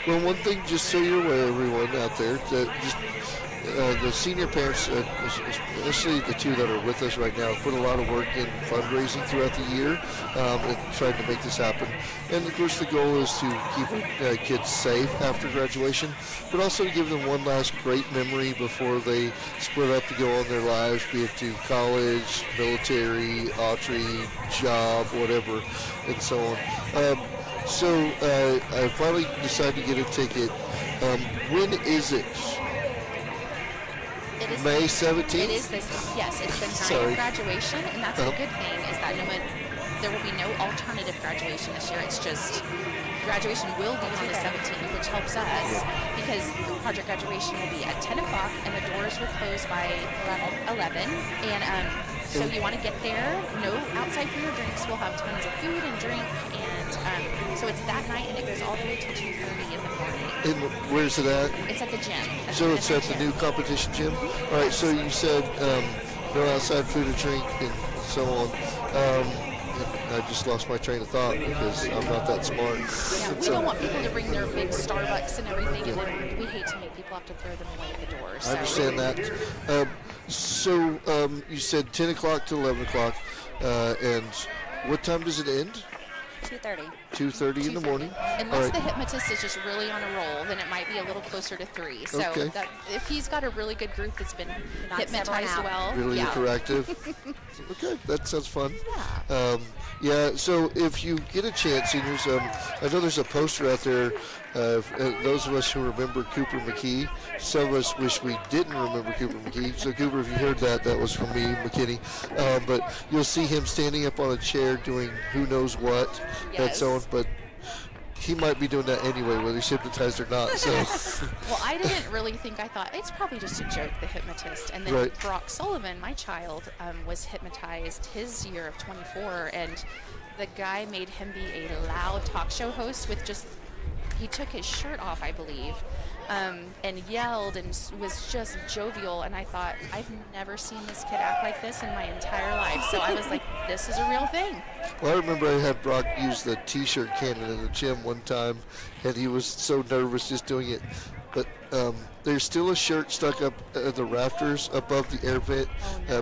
Well, one thing, just so you're aware, everyone out there, that just the senior parents, especially the 2 that are with us right now, put a lot of work in fundraising throughout the year and trying to make this happen. And of course, the goal is to keep kids safe after graduation, but also to give them one last great memory before they split up to go on their lives, be it to college, military, archery, job, whatever, and so on. So I finally decided to get a ticket. When is it? It is May 17th? It is this. Yes, it's the night of graduation, and that's the good thing is that there will be no alternative graduation this year. It's just graduation will be on the 17th, which helps us because project graduation will be at 10 o'clock and the doors will close by 11. And so you want to get there. No outside food or drinks. We'll have tons of food and drink, and so it's that night, and it goes all the way to 2:30 in the morning. And where's it at? It's at the gym. So it's at the new competition gym? All right, so you said no outside food or drink and so on. I just lost my train of thought because I'm not that smart. Yeah, we don't want people to bring their big Starbucks and everything, and then we hate to make people have to throw them away at the door. So. I understand that. So you said 10 o'clock to 11 o'clock, and what time does it end? 2:30. 2:30 in the morning. Unless the hypnotist is just really on a roll, then it might be a little closer to 3. So that, if he's got a really good group that's been hypnotized well. Really interactive. Okay, that sounds fun. Yeah, so if you get a chance, seniors, I know there's a poster out there. Those of us who remember Cooper McKee, some of us wish we didn't remember Cooper McKee. So Cooper, if you heard that, that was from me, McKinney. But you'll see him standing up on a chair doing who knows what and so on. But he might be doing that anyway, whether he's hypnotized or not. So. Well, I didn't really think. I thought it's probably just a joke, the hypnotist. And then Right. Brock Sullivan, my child, was hypnotized his year of 24, and the guy made him be a loud talk show host with just, he took his shirt off, I believe, and yelled and was just jovial. And I thought, I've never seen this kid act like this in my entire life. So I was like, this is a real thing. Well, I remember I had Brock use the T-shirt cannon in the gym one time, and he was so nervous just doing it. But there's still a shirt stuck up at the rafters above the air vent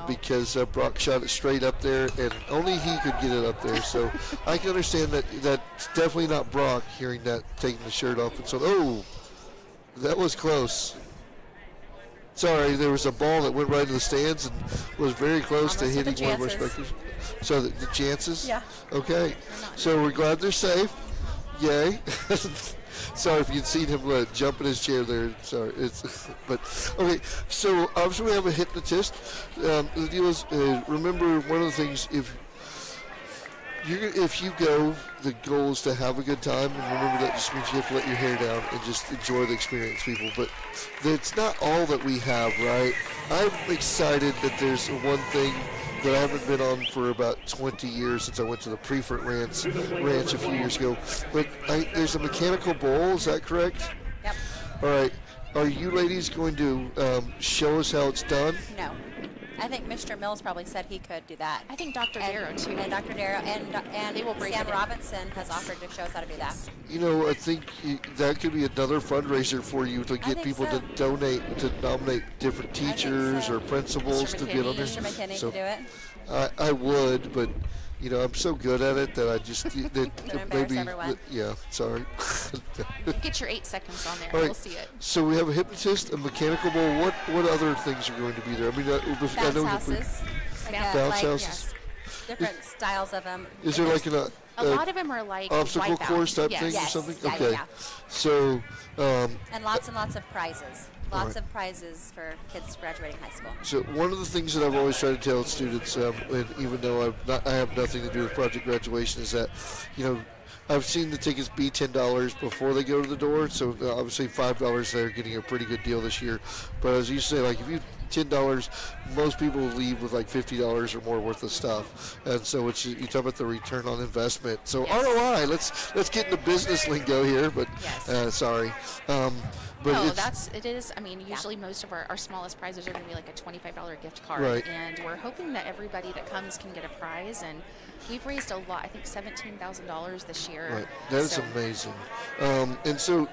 because Brock shot it straight up there, and only he could get it up there. So I can understand that that's definitely not Brock hearing that, taking the shirt off. And so, oh, that was close. Sorry, there was a ball that went right into the stands and was very close to hitting one of our spectators. So the chances? Yeah. Okay. So we're glad they're safe. Yay. Sorry if you'd seen him jump in his chair there. Sorry. But okay. So obviously we have a hypnotist. The deal is, remember one of the things, if you go, the goal is to have a good time, and remember that just means you have to let your hair down and just enjoy the experience, people. But it's not all that we have, right? I'm excited that there's one thing that I haven't been on for about 20 years since I went to the Preferred Ranch a few years ago. But there's a mechanical bowl, is that correct? Yep. All right. Are you ladies going to show us how it's done? No. I think Mr. Mills probably said he could do that. I think Dr. Darrow, too. And Dr. Darrow and they will break Sam it in. Robinson has offered to show us how to do that. You know, I think that could be another fundraiser for you to get people to donate, to nominate different teachers or principals to get on there. Mr. McKinney So to do it. I would, but you know, I'm so good at it that I just maybe everyone. yeah. Sorry. Get your 8 seconds on there. All right. We'll see it. So we have a hypnotist, a mechanical bowl. What other things are going to be there? I mean, I know Bounce houses. bounce houses. Yes. Different styles of them. Is there like A lot of them are like obstacle wipeout. course type Yes. thing or Yes. something? Yeah, Okay. yeah. So. And lots of prizes. Lots right. of prizes for kids graduating high school. So one of the things that I've always tried to tell students, and even though I have nothing to do with Project Graduation, is that, you know, I've seen the tickets be $10 before they go to the door. So obviously $5 they're getting a pretty good deal this year. But as you say, like if you $10, most people leave with like $50 or more worth of stuff, and so it's, you talk about the return on investment. So Yes. ROI. Let's get into business lingo here, but Yes. sorry. But No, it's, it is. I mean, usually most of our smallest prizes are going to be like a $25 gift card. Right. And we're hoping that everybody that comes can get a prize. And we've raised a lot, I think $17,000 this year. right. That is amazing. And so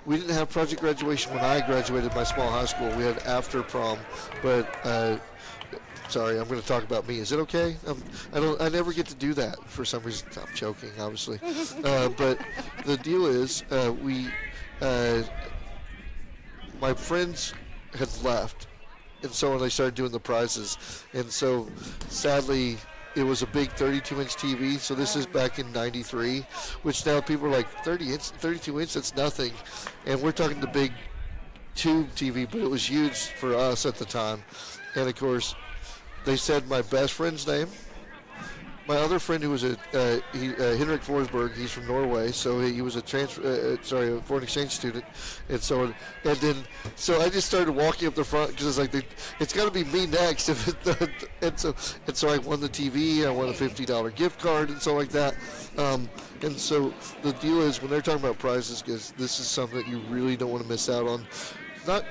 we didn't have Project Graduation when I graduated my small high school. We had after prom, but sorry, I'm going to talk about me. Is it okay? I never get to do that for some reason. I'm joking, obviously. But the deal is, my friends had left, and so when they started doing the prizes, and so sadly, it was a big 32-inch TV. So this is back in '93, which now people are like 32 inch. That's nothing, and we're talking the big tube TV, but it was huge for us at the time. And of course, they said my best friend's name. My other friend, who was Henrik Forsberg, he's from Norway, so he was a foreign exchange student, and so I just started walking up the front because it's like it's got to be me next, and so I won the TV, I won a $50 gift card, and so like that, and so the deal is when they're talking about prizes, because this is something that you really don't want to miss out on.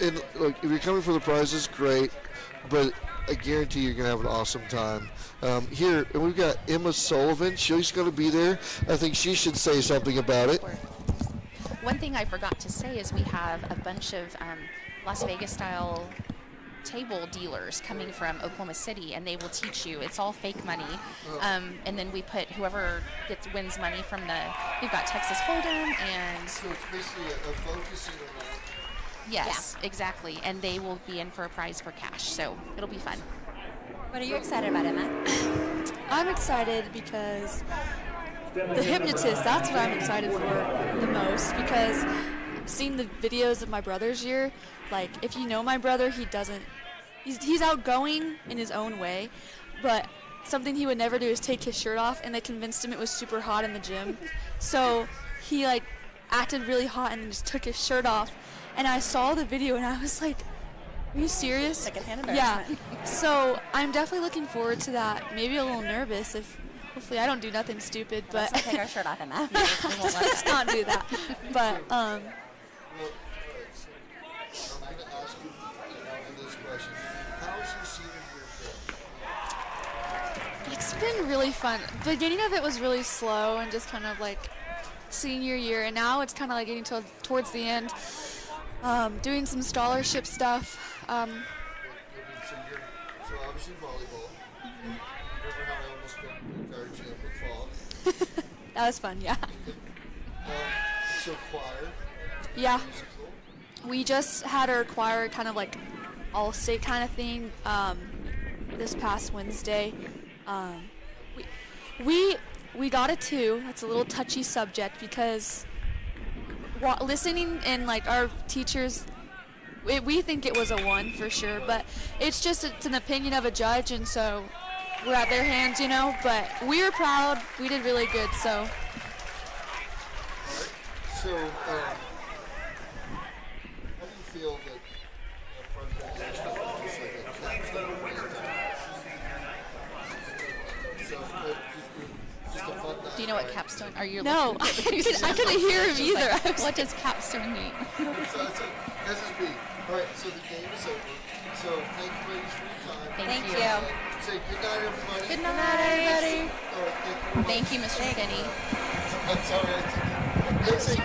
If you're coming for the prizes, great, but I guarantee you're going to have an awesome time. Here, and we've got Emma Sullivan. She's going to be there. I think she should say something about it. One thing I forgot to say is we have a bunch of Las Vegas-style table dealers coming from Oklahoma City, and they will teach you. It's all fake money. And then we put whoever wins money from we've got Texas Hold'em and... So it's basically a focusing on that. Yes, exactly. And they will be in for a prize for cash, so it'll be fun. What are you excited about, Emma? I'm excited because the hypnotist, that's what I'm excited for the most, because seeing the videos of my brother's year, like if you know my brother, he's outgoing in his own way, but something he would never do is take his shirt off, and they convinced him it was super hot in the gym. So he like acted really hot and then just took his shirt off. And I saw the video and I was like, are you serious? Secondhand Yeah. embarrassment. So I'm definitely looking forward to that. Maybe a little nervous if hopefully I don't do nothing stupid, but Let's not take our shirt off in that. let's not do that. But Well, all right, so I'm going to ask you this question. How's your senior year been? it's been really fun. The beginning of it was really slow and just kind of like senior year, and now it's kind of like getting towards the end, doing some scholarship stuff. So obviously volleyball. Remember how I almost filmed the entire gym with fog? That was fun, yeah. So choir. Yeah. Musical. We just had our choir kind of like all-state kind of thing this past Wednesday. We got a 2. That's a little touchy subject because listening and like our teachers, we think it was a 1 for sure, but it's an opinion of a judge, and so we're at their hands, you know. But we were proud. We did really good. So. So, how do you feel that part of that is just like a capstone? So, just a fun night. Do you know what capstone? Are you? No, I couldn't hear him either. Like, what does capstone mean? So that's it. SSB. All right, so the game is over. So thank you ladies for your time. Thank you. Say good night, everybody. Good night, everybody. All right, thank you. Thank you, Mr. McKinney. I'm sorry. Let's see.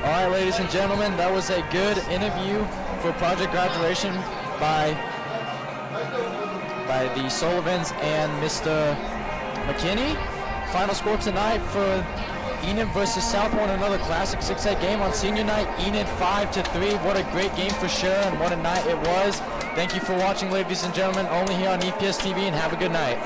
All right, ladies and gentlemen, that was a good interview for Project Graduation by the Sullivans and Mr. McKinney. Final score tonight for Enid versus Southmoore in another classic 6A game on senior night. Enid 5-3. What a great game for sure, and what a night it was. Thank you for watching, ladies and gentlemen, only here on EPS TV, and have a good night.